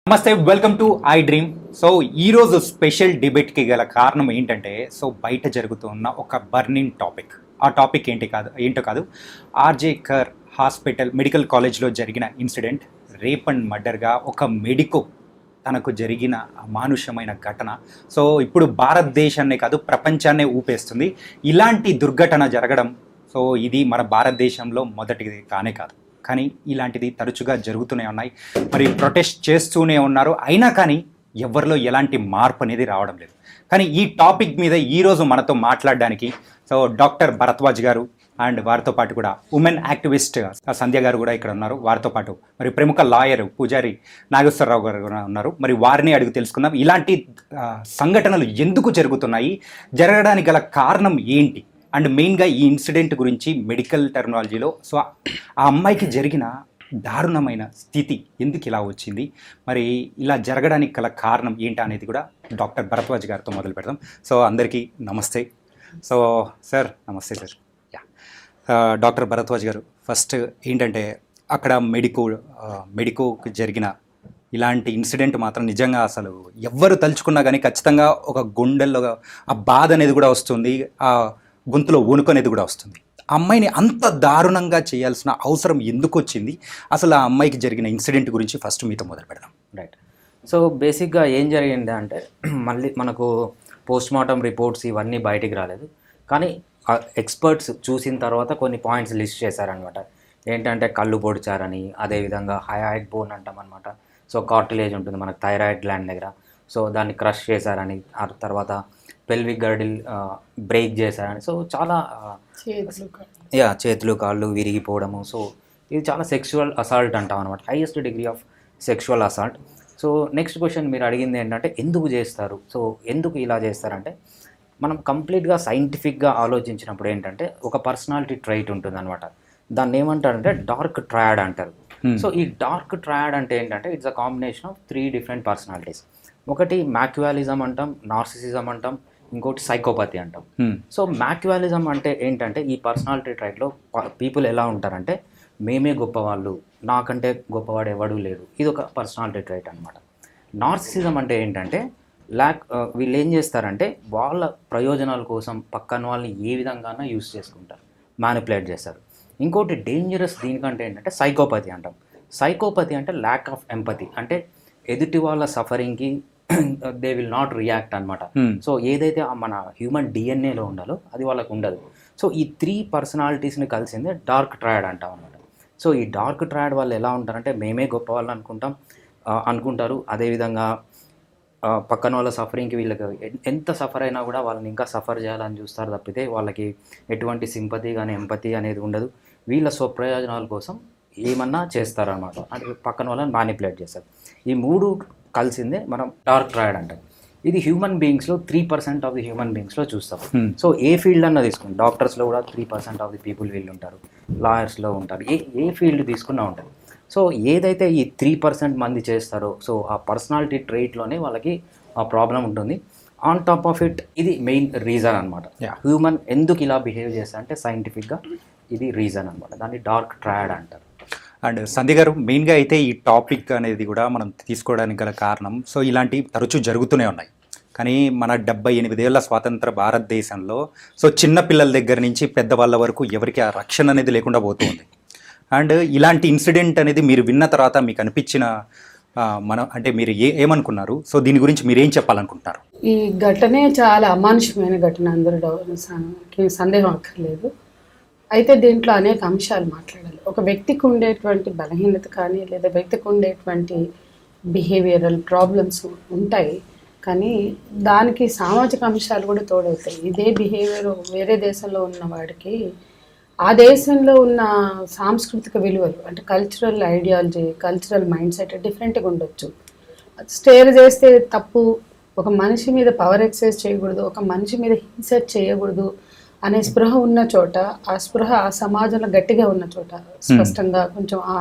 నమస్తే, welcome to I dream. So ఈరోజు special డిబేట్కి గల కారణం ఏంటంటే, సో బయట జరుగుతున్న ఒక బర్నింగ్ టాపిక్. ఆ టాపిక్ ఏంటో కాదు, ఆర్జే కర్ హాస్పిటల్ మెడికల్ కాలేజ్లో జరిగిన ఇన్సిడెంట్, రేప్ అండ్ మర్డర్గా ఒక మెడికో తనకు జరిగిన అమానుషమైన ఘటన. సో ఇప్పుడు భారతదేశాన్నే కాదు, ప్రపంచాన్నే ఊపేస్తుంది. ఇలాంటి దుర్ఘటన జరగడం, సో ఇది మన భారతదేశంలో మొదటిది కానే కాదు, కానీ ఇలాంటిది తరచుగా జరుగుతూనే ఉన్నాయి. మరి ప్రొటెస్ట్ చేస్తూనే ఉన్నారు, అయినా కానీ ఎవరిలో ఎలాంటి మార్పు అనేది రావడం లేదు. కానీ ఈ టాపిక్ మీద ఈరోజు మనతో మాట్లాడడానికి సో డాక్టర్ భరద్వాజ్ గారు అండ్ వారితో పాటు కూడా ఉమెన్ యాక్టివిస్ట్ సంధ్య గారు కూడా ఇక్కడ ఉన్నారు. వారితో పాటు మరి ప్రముఖ లాయర్ పూజారి నాగేశ్వరరావు గారు కూడా ఉన్నారు. మరి వారిని అడిగి తెలుసుకుందాం, ఇలాంటి సంఘటనలు ఎందుకు జరుగుతున్నాయి, జరగడానికి గల కారణం ఏంటి, అండ్ మెయిన్గా ఈ ఇన్సిడెంట్ గురించి మెడికల్ టెర్మినాలజీలో సో ఆ అమ్మాయికి జరిగిన దారుణమైన స్థితి ఎందుకు ఇలా వచ్చింది, మరి ఇలా జరగడానికి గల కారణం ఏంటి అనేది కూడా డాక్టర్ భరద్వాజ్ గారితో మొదలు పెడదాం. సో అందరికీ నమస్తే. సో సార్ నమస్తే సార్. యా, డాక్టర్ భరద్వాజ్ గారు, ఫస్ట్ ఏంటంటే అక్కడ మెడికోకి జరిగిన ఇలాంటి ఇన్సిడెంట్ మాత్రం నిజంగా అసలు ఎవ్వరు తలుచుకున్నా కానీ ఖచ్చితంగా ఒక గుండెల్లో ఆ బాధ అనేది కూడా వస్తుంది, ఆ గొంతులో వణుకు అనేది కూడా వస్తుంది. ఆ అమ్మాయిని అంత దారుణంగా చేయాల్సిన అవసరం ఎందుకు వచ్చింది, అసలు ఆ అమ్మాయికి జరిగిన ఇన్సిడెంట్ గురించి ఫస్ట్ మీతో మొదలు పెడదాం. రైట్. సో బేసిక్గా ఏం జరిగింది అంటే, మళ్ళీ మనకు పోస్ట్ మార్టం రిపోర్ట్స్ ఇవన్నీ బయటికి రాలేదు, కానీ ఎక్స్పర్ట్స్ చూసిన తర్వాత కొన్ని పాయింట్స్ లిస్ట్ చేశారనమాట. ఏంటంటే కళ్ళు పొడిచారని, అదేవిధంగా హయాయిడ్ బోన్ అంటాం అనమాట. సో కార్టిలేజ్ ఉంటుంది మనకు థైరాయిడ్ గ్లాండ్ దగ్గర, సో దాన్ని క్రష్ చేశారని, ఆ తర్వాత పెల్విక్ గర్డిల్ బ్రేక్ చేశారని, సో చాలా చేతులు కాళ్ళు విరిగిపోవడము. సో ఇది చాలా సెక్షువల్ అసాల్ట్ అంటాం అనమాట, highest degree of sexual assault. So next question మీరు అడిగింది ఏంటంటే ఎందుకు చేస్తారు, సో ఎందుకు ఇలా చేస్తారంటే, మనం కంప్లీట్గా సైంటిఫిక్గా ఆలోచించినప్పుడు ఏంటంటే ఒక పర్సనాలిటీ ట్రైట్ ఉంటుంది అనమాట. దాన్ని ఏమంటారంటే డార్క్ ట్రయాడ్ అంటారు. సో ఈ డార్క్ ట్రయాడ్ అంటే ఏంటంటే it's a combination of 3 different personalities. ఒకటి మ్యాక్యువాలిజం అంటాం, నార్సిసిజం అంటాం, ఇంకోటి సైకోపతి అంటాం. సో మ్యాక్యువాలిజం అంటే ఏంటంటే ఈ పర్సనాలిటీ ట్రైట్లో పీపుల్ ఎలా ఉంటారంటే, మేమే గొప్పవాళ్ళు, నాకంటే గొప్పవాడు ఎవడూ లేడు, ఇది ఒక పర్సనాలిటీ ట్రైట్ అనమాట. నార్సిసిజం అంటే ఏంటంటే వీళ్ళు ఏం చేస్తారంటే వాళ్ళ ప్రయోజనాల కోసం పక్కన వాళ్ళని ఏ విధంగానూ యూజ్ చేసుకుంటారు, మ్యానిపులేట్ చేస్తారు. ఇంకోటి డేంజరస్ దీనికంటే ఏంటంటే సైకోపతి అంటాం. సైకోపతి అంటే ల్యాక్ ఆఫ్ ఎంపతి, అంటే ఎదుటి వాళ్ళ సఫరింగ్కి దే విల్ నాట్ రియాక్ట్ అనమాట. సో ఏదైతే మన హ్యూమన్ డిఎన్ఏలో ఉండాలో అది వాళ్ళకు ఉండదు. సో ఈ 3 పర్సనాలిటీస్ని కలిసిందే డార్క్ ట్రయాడ్ అంటాం అనమాట. సో ఈ డార్క్ ట్రయాడ్ వాళ్ళు ఎలా ఉంటారంటే మేమే గొప్ప వాళ్ళు అనుకుంటారు. అదేవిధంగా పక్కన వాళ్ళ సఫరింగ్కి వీళ్ళకి ఎంత సఫర్ అయినా కూడా వాళ్ళని ఇంకా సఫర్ చేయాలని చూస్తారు తప్పితే వాళ్ళకి ఎటువంటి సింపతి కానీ ఎంపతి అనేది ఉండదు. వీళ్ళ స్వప్రయోజనాల కోసం ఏమన్నా చేస్తారనమాట, అంటే పక్కన వాళ్ళని మ్యానిపులేట్ చేస్తారు. ఈ 3 కలిసిందే మనం డార్క్ ట్రయాడ్ అంటాం. ఇది హ్యూమన్ బీయింగ్స్లో 3% ఆఫ్ ది హ్యూమన్ బీయింగ్స్లో చూస్తాం. సో ఏ ఫీల్డ్ అన్నా తీసుకుని, డాక్టర్స్లో కూడా 3% ఆఫ్ ది పీపుల్ వీళ్ళు ఉంటారు, లాయర్స్లో ఉంటారు, ఏ ఫీల్డ్ తీసుకున్నా ఉంటారు. సో ఏదైతే ఈ 3% మంది చేస్తారో, సో ఆ పర్సనాలిటీ ట్రైట్లోనే వాళ్ళకి ఆ ప్రాబ్లం ఉంటుంది. ఆన్ టాప్ ఆఫ్ ఇట్ ఇది మెయిన్ రీజన్ అనమాట. హ్యూమన్ ఎందుకు ఇలా బిహేవ్ చేస్తా అంటే సైంటిఫిక్గా ఇది రీజన్ అనమాట, దాన్ని డార్క్ ట్రయాడ్ అంటారు. అండ్ సంధ్య గారు, మెయిన్గా అయితే ఈ టాపిక్ అనేది కూడా మనం తీసుకోవడానికి గల కారణం, సో ఇలాంటివి తరచూ జరుగుతూనే ఉన్నాయి, కానీ మన 78 ఏళ్ల స్వాతంత్ర భారతదేశంలో సో చిన్న పిల్లల దగ్గర నుంచి పెద్దవాళ్ళ వరకు ఎవరికి ఆ రక్షణ అనేది లేకుండా పోతుంది. అండ్ ఇలాంటి ఇన్సిడెంట్ అనేది మీరు విన్న తర్వాత మీకు అనిపించిన అంటే మీరు ఏమనుకున్నారు, సో దీని గురించి మీరేం చెప్పాలనుకుంటున్నారు? ఈ ఘటనే చాలా అమానుషమైన ఘటన, అందరూ సందేహం అక్కర్లేదు. అయితే దీంట్లో అనేక అంశాలు మాట్లాడాలి. ఒక వ్యక్తికి ఉండేటువంటి బలహీనత కానీ, లేదా వ్యక్తికి ఉండేటువంటి బిహేవియరల్ ప్రాబ్లమ్స్ ఉంటాయి, కానీ దానికి సామాజిక అంశాలు కూడా తోడవుతాయి. ఇదే బిహేవియర్ వేరే దేశంలో ఉన్న వాడికి ఆ దేశంలో ఉన్న సాంస్కృతిక విలువలు, అంటే cultural ideology, cultural mind set డిఫరెంట్గా ఉండొచ్చు. స్టేర్ చేస్తే తప్పు, ఒక మనిషి మీద పవర్ ఎక్సైజ్ చేయకూడదు, ఒక మనిషి మీద హింస చేయకూడదు అనే స్పృహ ఉన్న చోట, ఆ స్పృహ ఆ సమాజంలో గట్టిగా ఉన్న చోట, స్పష్టంగా కొంచెం ఆ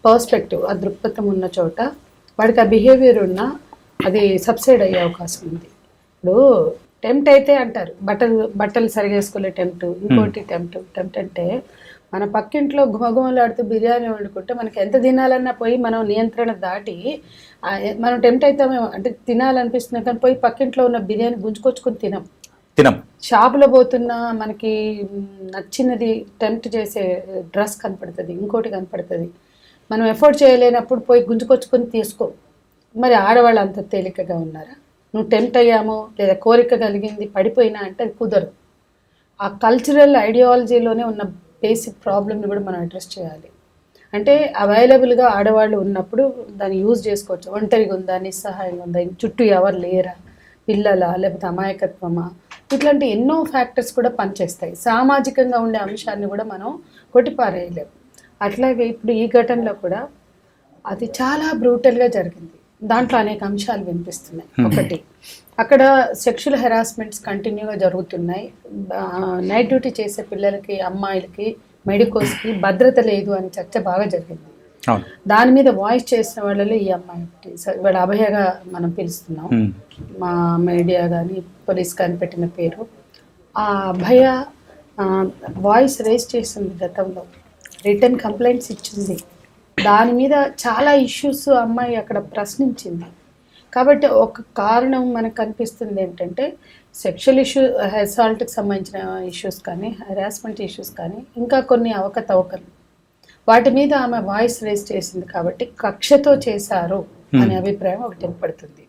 పర్స్పెక్టివ్, ఆ దృక్పథం ఉన్న చోట వాడికి ఆ బిహేవియర్ ఉన్నా అది సబ్సైడ్ అయ్యే అవకాశం ఉంది. ఇప్పుడు టెంప్ట్ అయితే అంటారు, బట్టలు సరిగేసుకోలే టెంప్ట్, ఇంకోటి టెంప్ట్ అంటే మన పక్కింట్లో ఘుమఘుమలాడుతూ బిర్యానీ వండుకుంటే మనకి ఎంత తినాలన్నా పోయి మనం నియంత్రణ దాటి మనం టెంప్ట్ అవుతామేమో, అంటే తినాలనిపిస్తున్నా కానీ పోయి పక్కింట్లో ఉన్న బిర్యానీ గుంజుకొచ్చుకొని తినం. షాపులో పోతున్నా మనకి నచ్చినది టెంప్ట్ చేసే డ్రెస్ కనపడుతుంది, ఇంకోటి కనపడుతుంది, మనం ఎఫోర్డ్ చేయలేనప్పుడు పోయి గుంజుకొచ్చుకొని తీసుకో. మరి ఆడవాళ్ళు అంత తేలికగా ఉన్నారా? నువ్వు టెంప్ట్ అయ్యామో లేదా కోరిక కలిగింది పడిపోయినా అంటే అది కుదరదు. ఆ కల్చరల్ ఐడియాలజీలోనే ఉన్న బేసిక్ ప్రాబ్లమ్ని కూడా మనం అడ్రస్ చేయాలి. అంటే అవైలబుల్గా ఆడవాళ్ళు ఉన్నప్పుడు దాన్ని యూజ్ చేసుకోవచ్చు. ఒంటరిగా ఉందా, నిస్సహాయంగా ఉందా, చుట్టూ ఎవరు లేరా, పిల్లలా, లేకపోతే అమాయకత్వమా, ఇట్లాంటి ఎన్నో ఫ్యాక్టర్స్ కూడా పనిచేస్తాయి. సామాజికంగా ఉండే అంశాన్ని కూడా మనం కొట్టిపారేయలేము. అట్లాగే ఇప్పుడు ఈ ఘటనలో కూడా అది చాలా బ్రూటల్గా జరిగింది. దాంట్లో అనేక అంశాలు వినిపిస్తున్నాయి. ఒకటి, అక్కడ సెక్షువల్ హెరాస్మెంట్స్ కంటిన్యూగా జరుగుతున్నాయి. నైట్ డ్యూటీ చేసే పిల్లలకి, అమ్మాయిలకి, మెడికోస్కి భద్రత లేదు అని చర్చ బాగా జరిగింది. దాని మీద వాయిస్ చేసిన వాళ్ళలో ఈ అమ్మాయి ఇవాళ అభయగా మనం పిలుస్తున్నాం, మా మీడియా కానీ పోలీస్ కానీ పెట్టిన పేరు. ఆ అభయ వాయిస్ రేస్ చేసింది, గతంలో రిటర్న్ కంప్లైంట్స్ ఇచ్చింది. దాని మీద చాలా ఇష్యూస్ అమ్మాయి అక్కడ ప్రశ్నించింది. కాబట్టి ఒక కారణం మనకు కనిపిస్తుంది ఏంటంటే సెక్షువల్ అసాల్ట్కి సంబంధించిన ఇష్యూస్ కానీ, హెరాస్మెంట్ ఇష్యూస్ కానీ, ఇంకా కొన్ని అవకతవకలు, వాటి మీద ఆమె వాయిస్ రేస్ చేసింది. కాబట్టి కక్షతో చేశారు అనే అభిప్రాయం ఒకటి ఏర్పడుతుంది.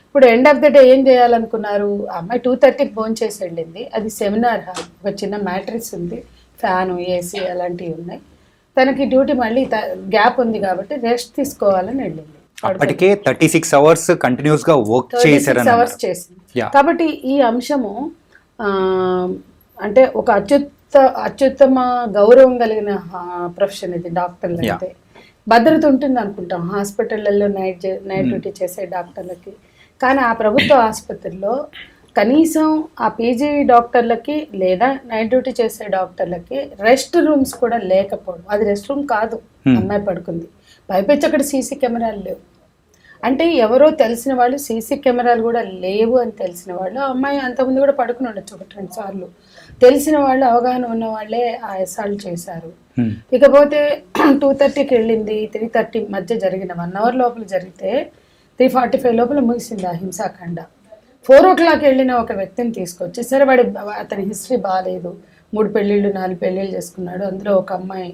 ఇప్పుడు ఎండ్ ఆఫ్ ద డే ఏం చేయాలనుకున్నారు? అమ్మాయి 2:30కి భోజనం చేసి వెళ్ళింది. అది సెమినార్ హాల్, ఒక చిన్న మ్యాట్రిక్స్ ఉంది, ఫ్యాను, ఏసీ అలాంటివి ఉన్నాయి. తనకి డ్యూటీ మళ్ళీ గ్యాప్ ఉంది కాబట్టి రెస్ట్ తీసుకోవాలని వెళ్ళింది. అప్పటికే 36 అవర్స్ కంటిన్యూస్ గా వర్క్ చేసింది. కాబట్టి ఈ అంశము అంటే ఒక అత్యుత్తమ గౌరవం కలిగిన ప్రొఫెషన్ ఇది. డాక్టర్లు అయితే భద్రత ఉంటుంది అనుకుంటాం హాస్పిటళ్లలో నైట్ డ్యూటీ చేసే డాక్టర్లకి. కానీ ఆ ప్రభుత్వ ఆసుపత్రిలో కనీసం ఆ పీజీ డాక్టర్లకి లేదా నైట్ డ్యూటీ చేసే డాక్టర్లకి రెస్ట్ రూమ్స్ కూడా లేకపోవడం. అది రెస్ట్ రూమ్ కాదు, అమ్మాయి పడుకుంది. పైపెచ్చి అక్కడ సీసీ కెమెరాలు లేవు. అంటే ఎవరో తెలిసిన వాళ్ళు, సీసీ కెమెరాలు కూడా లేవు అని తెలిసిన వాళ్ళు, అమ్మాయి అంతకుముందు కూడా పడుకుని ఉండొచ్చు 1-2 సార్లు. తెలిసిన వాళ్ళు, అవగాహన ఉన్న వాళ్ళే ఆ అసాల్ట్ చేశారు. ఇకపోతే 2:30కి వెళ్ళింది, 3:30 మధ్య జరిగిన 1 అవర్ లోపల జరిగితే 3:45 లోపల ముగిసింది ఆ హింసాకాండ. 4 o'clock వెళ్ళిన ఒక వ్యక్తిని తీసుకొచ్చి, సరే అతని హిస్టరీ బాగాలేదు, 3 పెళ్ళిళ్ళు 4 పెళ్ళిళ్ళు చేసుకున్నాడు, అందులో ఒక అమ్మాయి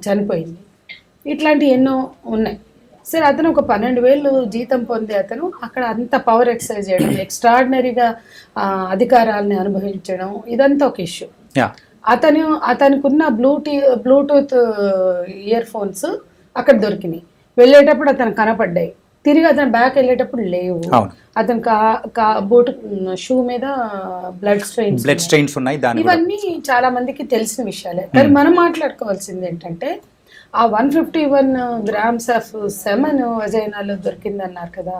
చనిపోయింది, ఇట్లాంటివి ఎన్నో ఉన్నాయి. సరే అతను ఒక 12,000 జీతం పొందే అతను అక్కడ అంత పవర్ ఎక్సర్సైజ్ చేయడం, ఎక్స్ట్రాడినరీగా అధికారాలని అనుభవించడం, ఇదంతా ఒక ఇష్యూ. అతనుకున్న బ్లూటూత్ ఇయర్ ఫోన్స్ అక్కడ దొరికినాయి. వెళ్ళేటప్పుడు అతను కనపడ్డాయి, తిరిగి అతను బ్యాక్ వెళ్ళేటప్పుడు లేవు. అతను బూట్ షూ మీద బ్లడ్ స్ట్రెయిన్స్ ఉన్నాయి. ఇవన్నీ చాలా మందికి తెలిసిన విషయాలే. కానీ మనం మాట్లాడుకోవాల్సింది ఏంటంటే ఆ 151 grams ఆఫ్ సెమన్ వజైనాలో దొరికిందన్నారు కదా,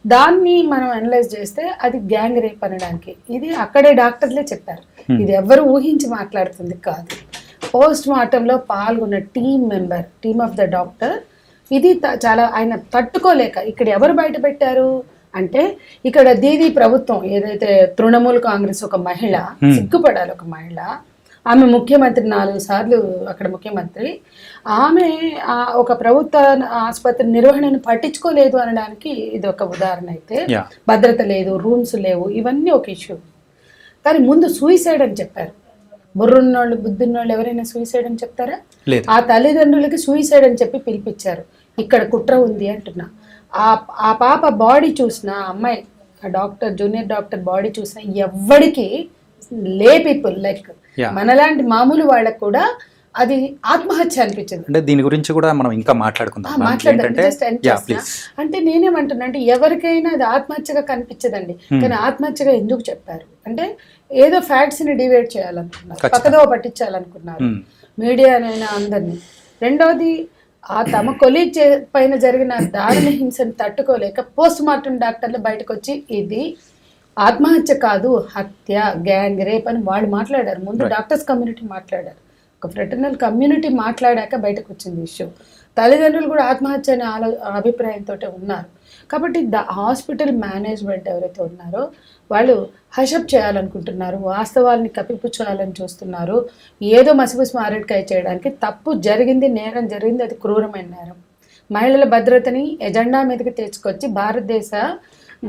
దాన్ని మనం అనలైజ్ చేస్తే అది గ్యాంగ్ రేప్ అనడానికి ఇది అక్కడే డాక్టర్లే చెప్పారు. ఇది ఎవరు ఊహించి మాట్లాడుతుంది కాదు. పోస్ట్ మార్టంలో పాల్గొన్న టీమ్ ఆఫ్ ద డాక్టర్ ఇది చాలా ఆయన తట్టుకోలేక ఇక్కడ ఎవరు బయట పెట్టారు అంటే, ఇక్కడ దీదీ ప్రభుత్వం ఏదైతే తృణమూల్ కాంగ్రెస్ ఒక మహిళ, సిగ్గుపడాలి ఒక మహిళ, ఆమె ముఖ్యమంత్రి 4 సార్లు అక్కడ ముఖ్యమంత్రి, ఆమె ఒక ప్రభుత్వ ఆసుపత్రి నిర్వహణను పట్టించుకోలేదు అనడానికి ఇది ఒక ఉదాహరణ. అయితే భద్రత లేదు, రూమ్స్ లేవు, ఇవన్నీ ఒక ఇష్యూ. కానీ ముందు సూయిసైడ్ అని చెప్పారు. బుర్రున్నోళ్ళు, బుద్ధున్నోళ్ళు ఎవరైనా సూయిసైడ్ అని చెప్తారా? ఆ తల్లిదండ్రులకి సూయిసైడ్ అని చెప్పి పిలిపించారు. ఇక్కడ కుట్ర ఉంది అంటున్నా. ఆ పాప బాడీ చూసిన, అమ్మాయి డాక్టర్, జూనియర్ డాక్టర్ బాడీ చూసిన ఎవ్వడికి పీపుల్ లైక్ మనలాంటి మామూలు వాళ్ళకు కూడా అది ఆత్మహత్య అనిపించింది. అంటే దీని గురించి కూడా మనం ఇంకా మాట్లాడుకుందాం. అంటే నేనేమంటున్నా అంటే ఎవరికైనా అది ఆత్మహత్యగా కనిపించదండి, కానీ ఆత్మహత్యగా ఎందుకు చెప్పారు అంటే ఏదో ఫ్యాక్ట్స్ ని డివైడ్ చేయాలనుకున్నారు, పక్కదో పట్టించాలనుకున్నారు మీడియానైనా అందరినీ. రెండవది తమ కొలీగ్ పైన జరిగిన దారుణ హింసను తట్టుకోలేక పోస్ట్ మార్టం డాక్టర్లు బయటకు వచ్చి ఇది ఆత్మహత్య కాదు, హత్య, గ్యాంగ్ రేప్ అని వాళ్ళు మాట్లాడారు. ముందు డాక్టర్స్ కమ్యూనిటీ మాట్లాడారు, ఒక ఫ్రెటర్నల్ కమ్యూనిటీ మాట్లాడాక బయటకు వచ్చింది ఇష్యూ. తల్లిదండ్రులు కూడా ఆత్మహత్య అనే అభిప్రాయంతో ఉన్నారు. కాబట్టి హాస్పిటల్ మేనేజ్మెంట్ ఎవరైతే ఉన్నారో వాళ్ళు హషప్ చేయాలనుకుంటున్నారు, వాస్తవాల్ని కప్పిపుచ్చాలని చూస్తున్నారు, ఏదో మసిపూసి మారేడుకాయ చేయడానికి. తప్పు జరిగింది, నేరం జరిగింది, అది క్రూరమైన నేరం. మహిళల భద్రతని ఎజెండా మీదకి తెచ్చుకొచ్చి భారతదేశ